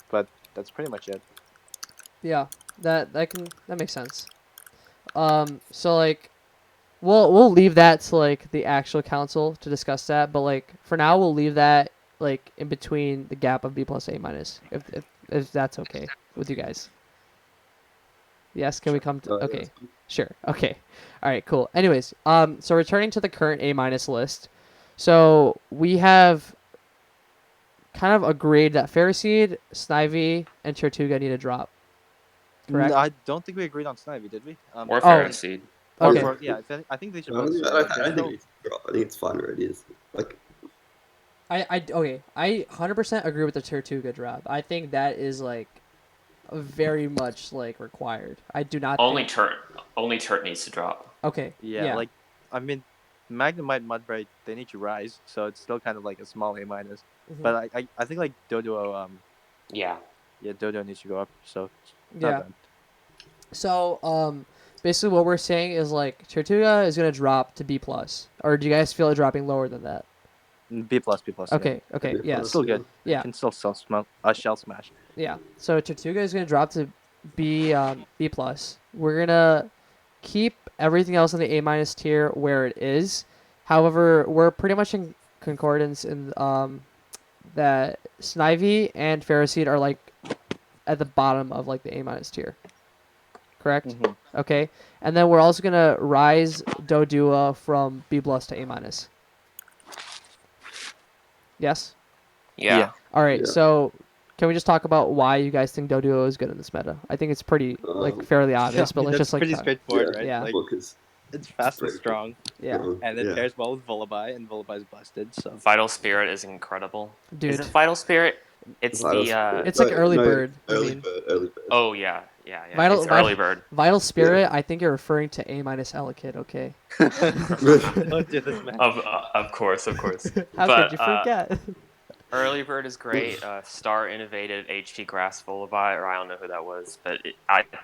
but that's pretty much it. Yeah. That makes sense. So like we'll leave that to like the actual council to discuss that, but like for now we'll leave that like in between the gap of B plus A minus if that's okay with you guys. Yes, can we come to yeah, okay. Sure. Okay. All right, cool. Anyways, so returning to the current A minus list. So we have kind of agreed that Ferroseed, Snivy, and Tortuga need to drop. Correct? No, I don't think we agreed on Snivy, did we? or Oh, Like, Pharaoh okay. yeah, I think they should I both don't, stay. I Like, don't, I there's don't think no. it's drop. I think it's fine where it is. Like, Okay. I 100% agree with the Tortuga drop. I think that is like very much like required. I do not only think. Turt needs to drop. Okay. Yeah, Yeah. like I mean, Magnemite, Mudbright, they need to rise, so it's still kind of like a small A minus. Mhm. But I think like Dodo, Yeah, yeah, Dodo needs to go up, so it's not Yeah. bad. So basically what we're saying is like Tortuga is gonna drop to B plus, or do you guys feel it dropping lower than that? B plus, B plus. Okay. yeah, Okay. fine, Yes. Still good. Yeah. Can still shell smash. Yeah. So Tortuga is gonna drop to B plus. We're gonna keep everything else in the A minus tier where it is. However, we're pretty much in concordance in that Snivy and Ferroseed are like at the bottom of like the A minus tier. Correct? Mm-hmm. Okay. And then we're also gonna rise Dodua from B plus to A minus. Yes? yeah. Alright, Yeah. so can we just talk about why you guys think Doduo is good in this meta? I think it's pretty like fairly obvious, but let's That's just like pretty talk. straightforward, yeah, right? Yeah. Like well, because it's fast and very strong, Yeah. and it yeah. pairs well with Volibear, and Volibear is busted. So Vital Spirit is incredible. Is Dude. it Vital Spirit? It's Vital the Spirit. It's like early no, bird, you early mean. bird, early bird. oh yeah, Yeah, Vital- it's vi- early bird. Vital Spirit, I think you're referring to A-L kid, okay? Don't do this, man. Of course. How But could you forget? early bird is great. Star innovated HP Grass Lullaby, or I don't know who that was, but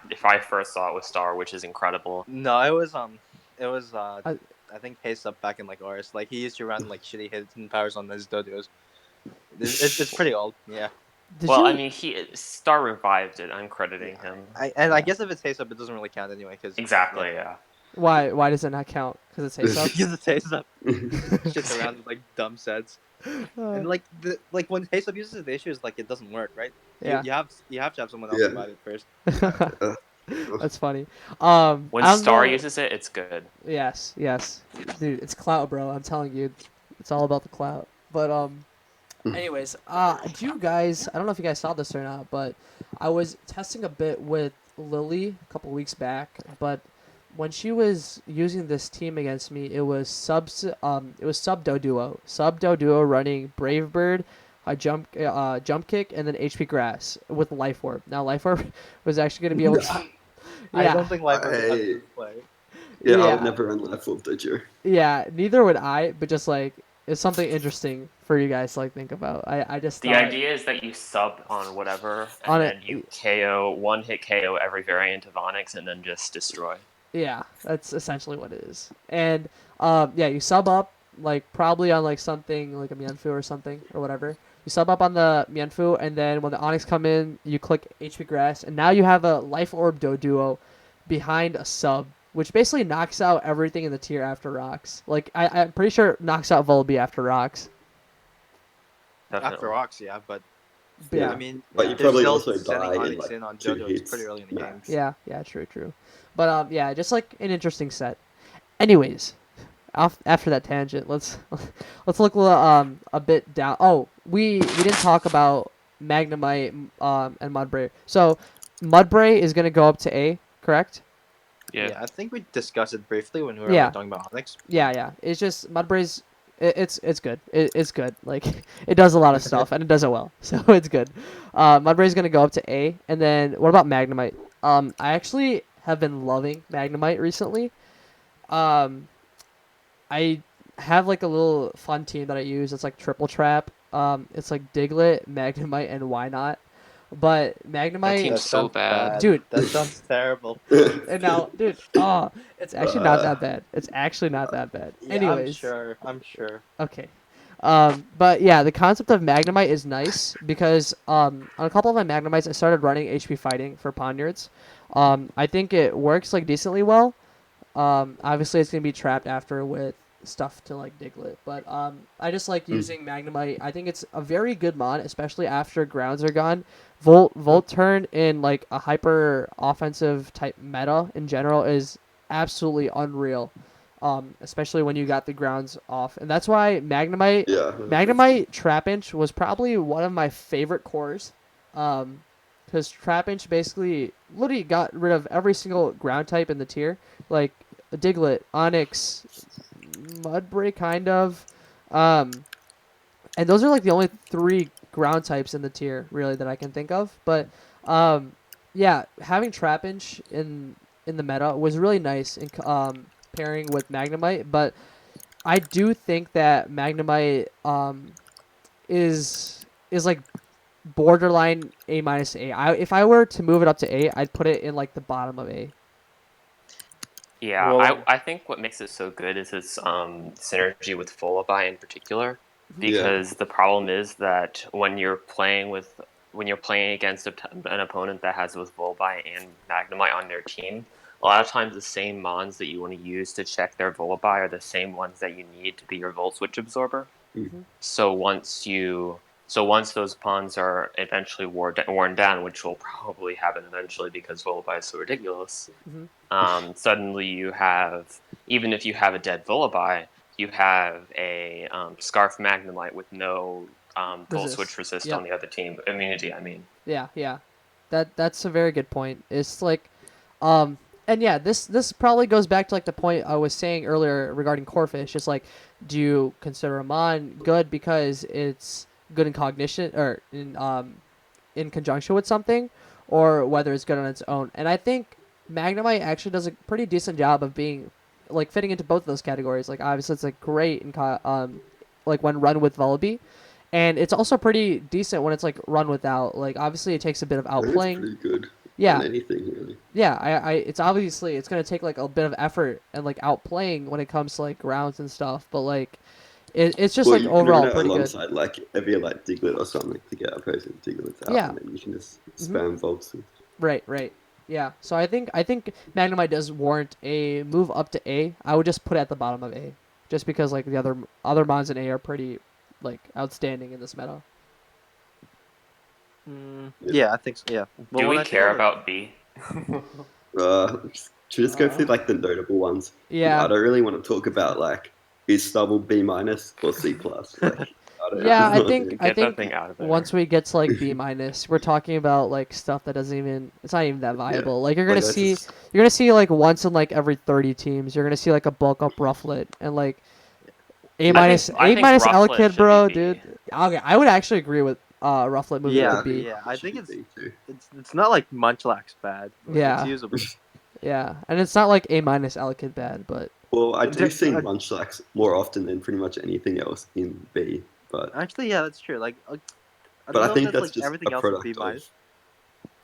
if I first saw it with Star, which is incredible. No, it was I- I think Haze up back in like Oris. Like he used to run like shitty hidden powers on his dojos. It's pretty old, yeah. Did Well, you? I mean, Star revived it. I'm crediting him. I guess if it's Haze up, it doesn't really count anyway. Cause Exactly, yeah. Why? Why does it not count? Because it's Haze up. because it's Haze up, shits around with like dumb sets. And like when Haze up uses it, the issue is like it doesn't work, right? Yeah. You have to have someone else Yeah. revive it first. That's funny. When I don't Star know- uses it, it's good. Yes, dude, it's clout, bro. I'm telling you, it's all about the clout. But anyways, do you guys? I don't know if you guys saw this or not, but I was testing a bit with Lily a couple weeks back. But when she was using this team against me, it was sub duo running Brave Bird, a jump kick, and then HP Grass with Life Orb. Now Life Orb was actually going to be able to. I Yeah. don't think Life is Hey. a good play. Yeah, I Yeah. would never run Life Orb, did you? Yeah, neither would I, but just like it's something interesting for you guys to like think about. I just The thought, idea is that you sub on whatever, and On then it- you KO, one hit KO every variant of Onyx, and then just destroy. yeah, that's essentially what it is. And yeah, you sub up like probably on like something like a Mienfu or something or whatever. You sub up on the Mienfu, and then when the Onyx come in, you click HP Grass, and now you have a Life Orb Duo behind a sub, which basically knocks out everything in the tier after rocks. Like I'm pretty sure it knocks out Volby after rocks. Definitely. After Rocks, yeah, but But yeah. I mean, But you they're probably still also sending die in, Onyx like, in on 2 JoJo. hits. It's pretty early in the game. Yeah, true. But yeah, just like an interesting set. Anyways, after that tangent, let's look a bit down. Oh, we didn't talk about Magnemite and Mudbray. So Mudbray is gonna go up to A, correct? Yeah. I think we discussed it briefly when we were Yeah. like, talking about Onyx. Yeah. It's just Mudbray's. It's good. It's good. Like it does a lot of stuff and it does it well, so it's good. Mudbray's gonna go up to A, and then what about Magnemite? I actually have been loving Magnemite recently. I have like a little fun team that I use. It's like triple trap. It's like Diglett, Magnemite, and Why Not. But Magnemite, team's so sounds bad. Dude. That sounds terrible. and now, dude, it's actually not that bad. It's actually not that bad. Yeah, Anyways, I'm sure. okay. But yeah, the concept of Magnemite is nice because on a couple of my Magnemites, I started running HP Fighting for Poniards. I think it works like decently well. Obviously, it's gonna be trapped after with stuff to like Diglett, but I just like using Magnemite. I think it's a very good mod, especially after grounds are gone. Volt turn in like a hyper offensive type meta in general is absolutely unreal. Especially when you got the grounds off, and that's why Magnemite Trapinch was probably one of my favorite cores, because Trapinch basically literally got rid of every single ground type in the tier, like Diglett, Onyx, Mudbray, kind of, and those are like the only 3 ground types in the tier really that I can think of. But yeah, having Trapinch in the meta was really nice in pairing with Magnemite, but I do think that Magnemite is like borderline A minus A. If I were to move it up to A, I'd put it in like the bottom of A. Yeah, Well- I think what makes it so good is its synergy with Lullaby in particular. Because the problem is that when you're playing against an opponent that has both Volby and Magnemite on their team, a lot of times the same mons that you want to use to check their Volby are the same ones that you need to be your Volt Switch absorber. Mhm. So once those pawns are eventually worn down, which will probably happen eventually because Volby is so ridiculous, suddenly you have, even if you have a dead Volby, you have a Scarf Magnemite with no Volt Switch resist Yep. on the other team. Immunity, I mean. Yeah. That's a very good point. It's like, and yeah, this probably goes back to like the point I was saying earlier regarding Corfish. It's like, do you consider a mon good because it's good in cognition or in conjunction with something, or whether it's good on its own. And I think Magnemite actually does a pretty decent job of being like fitting into both of those categories. Like obviously it's like great and like when run with Vullaby, and it's also pretty decent when it's like run without. Like obviously it takes a bit of I think it's outplaying. pretty good Yeah, on anything really. yeah. It's obviously it's gonna take like a bit of effort and like outplaying when it comes to like rounds and stuff. But like it's just Well, like you can run overall it pretty good. alongside like every like Diglett or something to get opposing Diglets out, Yeah. and then you can just Mhm. spam volts. Right, right. Yeah. So I think Magnemite does warrant a move up to A. I would just put it at the bottom of A, just because like the other mons in A are pretty like outstanding in this meta. Yeah, I think so. Yeah. Well, Do when we I think care of, about B? Should we just go through like the notable ones? Yeah. I don't really want to talk about like is stubble B minus or C plus. Like I don't. Yeah, I know. think Get that thing out of there. once we get to like B minus, we're talking about like stuff that doesn't even it's not even that viable. Like Like, that's just- you're gonna see like once in like every 30 teams, you're gonna see like a bulk up Rufflet and like A minus I A think minus Rufflet Elekid, should bro, be B. dude. Okay, I would actually agree with Rufflet moving yeah, to B. yeah. I think should be too. it's not like Munchlax bad. Like, Yeah. It's usable. Yeah, and it's not like A minus Elekid bad, but Well, I do see I- Munchlax more often than pretty much anything else in B, but Actually, yeah, that's true. Like, I don't but know I if think that's that's like just everything a else would product be of minus.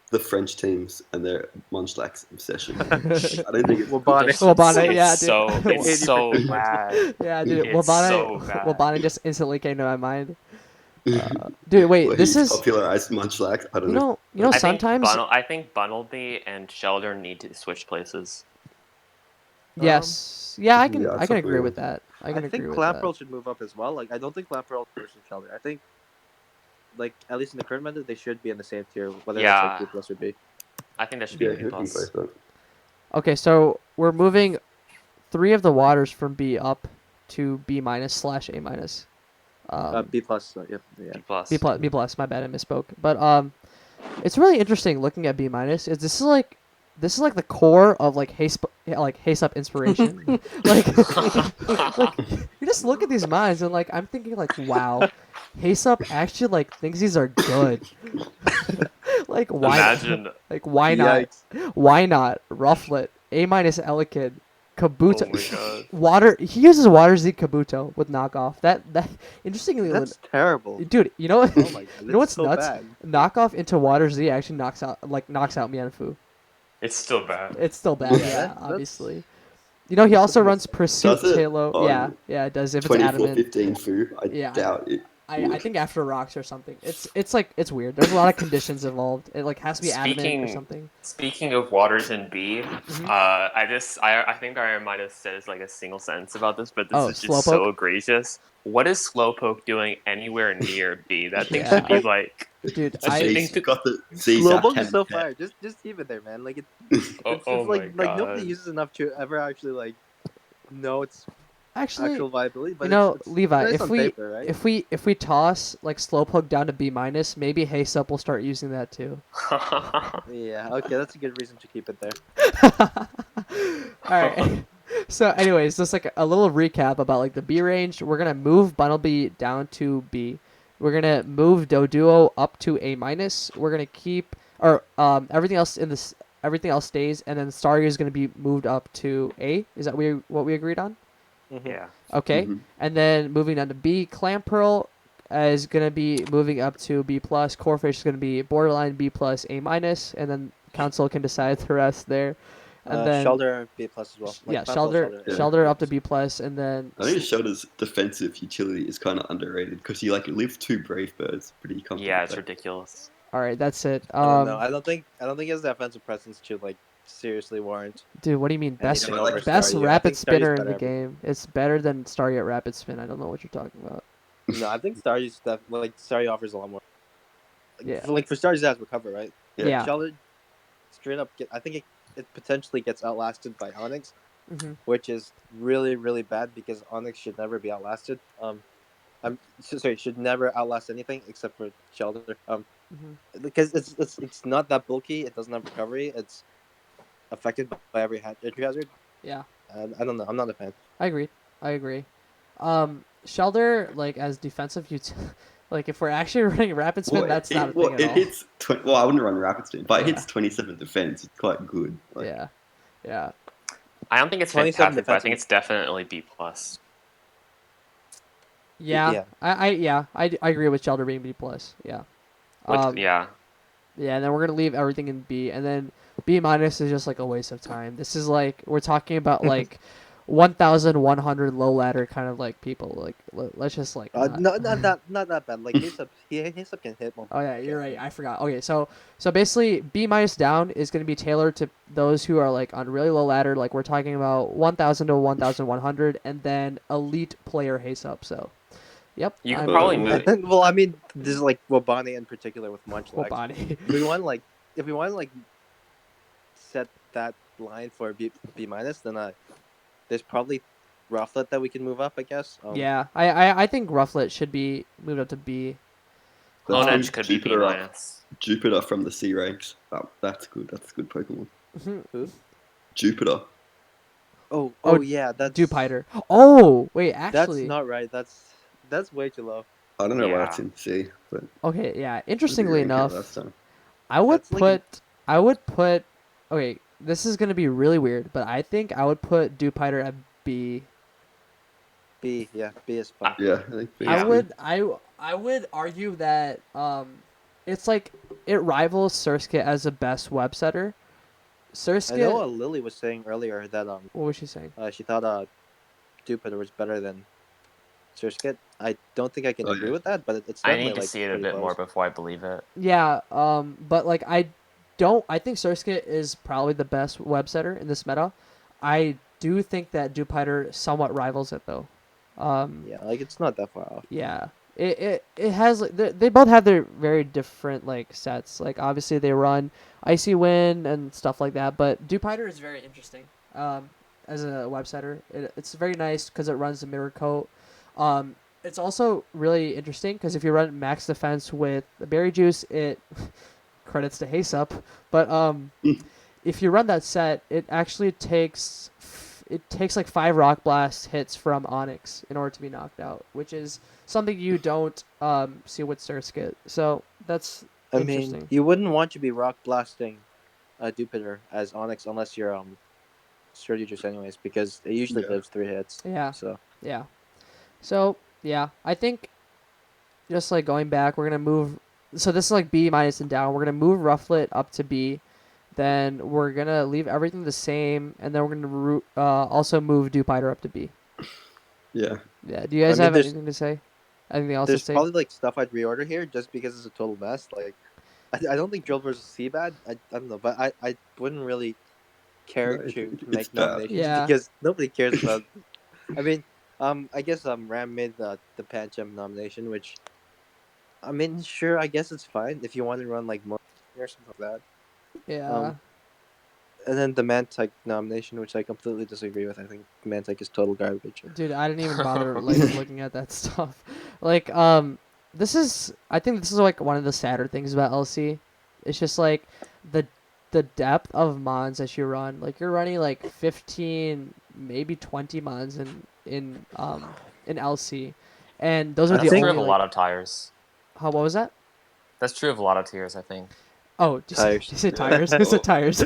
the French teams and their Munchlax obsession. I don't think it's Wabane. Wabane, yeah, dude. It's so 80% bad. yeah, dude, It's so bad. Wabane just instantly came to my mind. Dude, wait, Well, this he's is popularized Munchlax. I don't know. sometimes I think Bunnelby and Shelder need to switch places. yes, yeah, I can Yeah, I it's can a agree weird with that. I can I think agree with that. Clamperl should move up as well. Like, I don't think Clamperl versus Shelter. I think, like, at least in the current meta, they should be in the same tier, whether Yeah. that's like B plus or B. I think that should be Yeah, B who can plus. play that? Okay, so we're moving 3 of the waters from B up to B minus slash A minus. B plus. Yeah. B plus. B plus. My bad, I misspoke. But it's really interesting looking at B minus. This is like the core of like haste up inspiration. like you just look at these mines and like I'm thinking like wow, haste up actually like thinks these are good. like why? Imagine. Like why not? Why not Rufflet A minus Elekid Kabuto? Oh my god. Water. He uses Water Z Kabuto with knockoff. That interestingly, That's terrible. dude. You know Oh my god. you know what's so nuts? Bad. Knockoff into Water Z actually knocks out Mianfu. It's still bad. It's still bad, Yeah, yeah, that's- obviously. You know he also runs Pursuit Does it Halo. on Yeah, it does if it's adamant. 24-15 foo. I Yeah. doubt it. I think after rocks or something. It's like it's weird. There's a lot of conditions involved. It like has to be adamant or something. Speaking of waters in B, Mhm. I think I might have said like a single sentence about this, but this Oh, is just so Slowpoke? egregious. What is Slowpoke doing anywhere near B? That thing Yeah. should be like. Dude, I should I think that- got the Z Slowpoke is so fire. Just keep it there, man. Like it's Oh like my nobody God. uses enough to ever actually like know its actually actual viability. But you know, it's Levi, nice if on we paper, right? if we toss like Slowpoke down to B minus, maybe Haste Up will start using that too. Yeah, okay, that's a good reason to keep it there. Alright. So anyways, just like a little recap about like the B range. We're gonna move Bunnelby down to B. We're gonna move Doduo up to A minus. We're gonna keep everything else in this everything else stays, and then Staryu is gonna be moved up to A. Is that what we agreed on? Mhm. Yeah. Okay. Mhm. And then moving on to B, Clamperl is gonna be moving up to B plus. Corefish is gonna be borderline B plus A minus, and then Council can decide the rest there. And then Shelter B plus as well. Like yeah, Clamperl, Shelter Yeah. Shelter up to B plus, and then I think Shelter's defensive utility is kind of underrated because you like live 2 Brave Birds pretty comfortably. Yeah, it's ridiculous. all right, that's it. I don't know. I don't think his defensive presence should like seriously warrant. Dude, what do you mean best anything over best Staryu. I rapid think Staryu's spinner in better the every- game? It's better than Staryu at rapid spin. I don't know what you're talking about. No, I think Staryu's stuff like Staryu offers a lot more. Like, Yeah. for Staryu's has recover, right? Yeah. Shelter straight up I think it potentially gets outlasted by Onyx, Mm-hmm. which is really, really bad because Onyx should never be outlasted. Should never outlast anything except for Shelter. Mm-hmm. Because it's not that bulky. It doesn't have recovery. It's affected by every entry hazard. Yeah. I don't know. I'm not a fan. I agree. Shelter, like as defensive Like if we're actually running rapid spin, that's not a thing at it all. hits. Well, I wouldn't run rapid spin, but it Yeah. hits 27 defense. It's quite good. Like, Yeah, yeah. I don't think it's 27 fantastic, but I think defensive. it's definitely B plus. Yeah, Yeah. I agree with Shelter being B plus. Yeah. Yeah. Yeah, and then we're gonna leave everything in B, and then B minus is just like a waste of time. This is like we're talking about like 1,100 low ladder kind of like people. Like let's just like not. No, not that bad. Like Haste up can hit one. Oh yeah, you're right. I forgot. Okay, so basically B minus down is gonna be tailored to those who are like on really low ladder. Like we're talking about 1,000 to 1,100, and then elite player haste up. So, yep. You could I'm probably cool. move. Well, I mean, this is like Wabani in particular with Munch Full legs. body. If we want to like set that line for B minus, then there's probably Rufflet that we can move up, I guess. Yeah, I think Rufflet should be moved up to B. let's Honedge move could be B Jupiter up. minus. Jupiter from the C ranks. That's good. That's a good Pokemon. Who? Jupiter. Oh yeah, that's Jupiter. Oh wait, That's actually, not right. That's way too low. I don't know why Yeah. it's in C, but okay, yeah. Interestingly enough, last time. I would That's like put. Okay, this is gonna be really weird, but I think I would put Jupiter at B. B. Yeah, B is fine. Yeah, I think B is I Yeah. would I would argue that it's like it rivals Surskit as the best web setter. I know Surskit. Lily was saying earlier that What was she saying? she thought Jupiter was better than Surskit. I don't think I can Oh, agree yeah. with that, but it's I definitely need to like see it a pretty bit more close. before I believe it. Yeah, but like I think Surskit is probably the best web setter in this meta. I do think that Jupiter somewhat rivals it though. Yeah, like it's not that far off. Yeah. It has like they both have their very different like sets. Like obviously they run Icy Wind and stuff like that, but Jupiter is very interesting. As a web setter, it's very nice because it runs the mirror coat. It's also really interesting because if you run max defense with the berry juice, it credits to Haste Up. But if you run that set, it actually takes like 5 Rock Blast hits from Onyx in order to be knocked out, which is something you don't see with Surskit. So that's I interesting. mean, you wouldn't want to be rock blasting Jupiter as Onyx unless you're Strategist anyways, because it usually Yeah. lives 3 hits. Yeah. So Yeah. So yeah, I think just like going back, we're gonna move. So this is like B minus and down. We're gonna move Rufflet up to B. Then we're gonna leave everything the same, and then we're gonna also move Jupiter up to B. Yeah. Yeah. Do you guys I mean, have there's- anything to say? Anything else to there's say? probably like stuff I'd reorder here just because it's a total mess. Like I don't think Drill versus Seabad. I don't know, but I wouldn't really care No, to it's make bad. nominations Yeah. because nobody cares about. I mean, I guess Ram made the Pancham nomination, which I mean, sure, I guess it's fine if you want to run like more or something like that. Yeah. And then the Mantike nomination, which I completely disagree with. I think Mantike is total garbage. Dude, I didn't even bother like looking at that stuff. Like, this is I think this is like one of the sadder things about LC. It's just like the depth of mons that you run. Like you're running like 15, maybe 20 mons in LC, and those are I the That's think- true only of a like, lot of tires. what was that? That's true of a lot of tiers, I think. Oh, just Tires. you said tires. You said tires.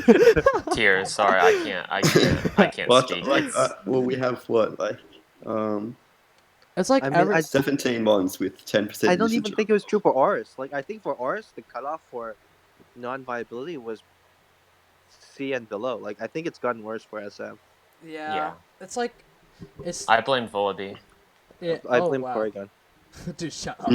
Tiers. Sorry, I can't What? speak. Like, It's- well, we have what, like, It's like I mean, every 17 mons with 10%. I don't usage. even think it was true for Oris. Like I think for Oris, the cutoff for non-viability was C and below. Like I think it's gotten worse for SM. Yeah. It's like it's. I blame Volody. Yeah, I oh, blame wow. Porygon. Dude, shut up.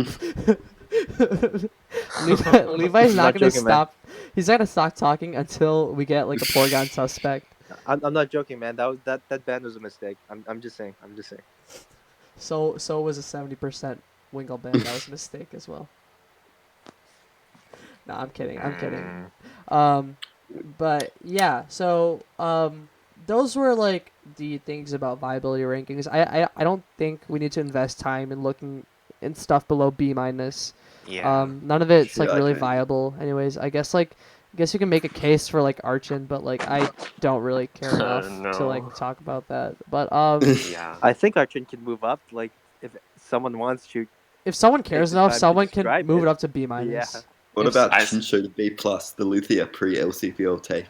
Levi's not Not gonna joking, man. stop. He's not gonna stop talking until we get like a Porygon suspect. I'm not joking, man. That ban was a mistake. I'm just saying. So was a 70% Wingull ban. That was a mistake as well. No, I'm kidding. But yeah. So those were like the things about viability rankings. I don't think we need to invest time in looking in stuff below B minus. Yeah. None of it's like Yeah, really okay. viable. Anyways, I guess you can make a case for like Archon, but like I don't really care enough to like No. talk about that. But Yeah. I think Archon can move up. Like if someone wants to if someone cares the enough, time to someone can describe move it. it up to B minus. Yeah. What If- about I- Chincho to B plus, the Luthia pre LCPL take?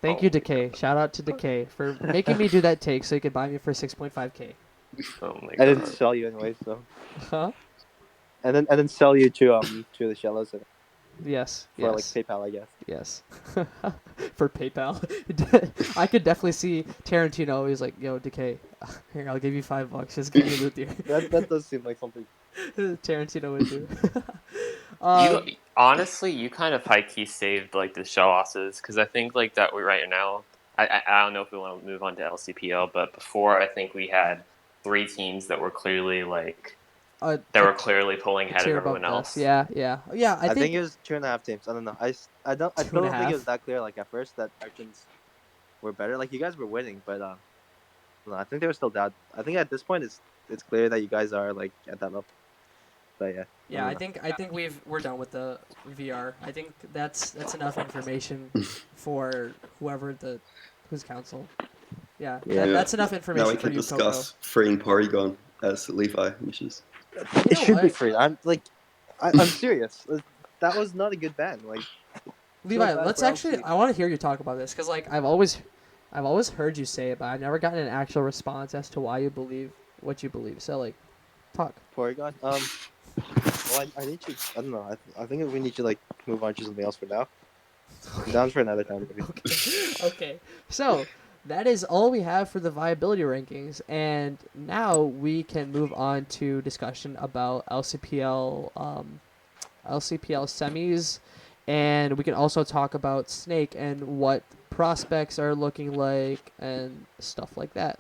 Thank Oh you, my Decay. Shout out to Decay for making me do that take so you could buy me for 6.5K. Oh my And then god. sell you anyway, so. Huh? And then sell you to the shallows Yes. for like Yes. PayPal, I guess. Yes. For PayPal. I could definitely see Tarantino. He's like, yo, Decay, here, I'll give you $5. Just give me Luthier. That does seem like something. Tarantino would do. You honestly, you kind of high key saved like the shell losses because I think like that we right now. I don't know if we want to move on to LCPL, but before I think we had 3 teams that were clearly like were clearly pulling ahead of tier everyone above else. us. Yeah, yeah. Yeah, I I think think it was 2.5 teams. I don't know. I still Two and a don't think half? it was that clear. Like at first, that Archons were better. Like you guys were winning, but no, I think they were still down. I think at this point it's clear that you guys are like at that level. But yeah. Yeah, I don't know. think we're done with the VR. I think that's enough information for who's council. Yeah, Yeah. that's enough Now information we for can you, discuss freeing Porygon as Levi wishes. Coco. It You know should be what? free. I'm serious. That was not a good ban. Like Levi, bad let's for actually. LC. I want to hear you talk about this because like I've always heard you say it, but I've never gotten an actual response as to why you believe what you believe. So like, talk. Porygon. Well, I need you. I don't know. I think we need to like move on to something else for now. Down for another time. Maybe. Okay. So that is all we have for the viability rankings, and now we can move on to discussion about LCPL semis, and we can also talk about Snake and what prospects are looking like and stuff like that.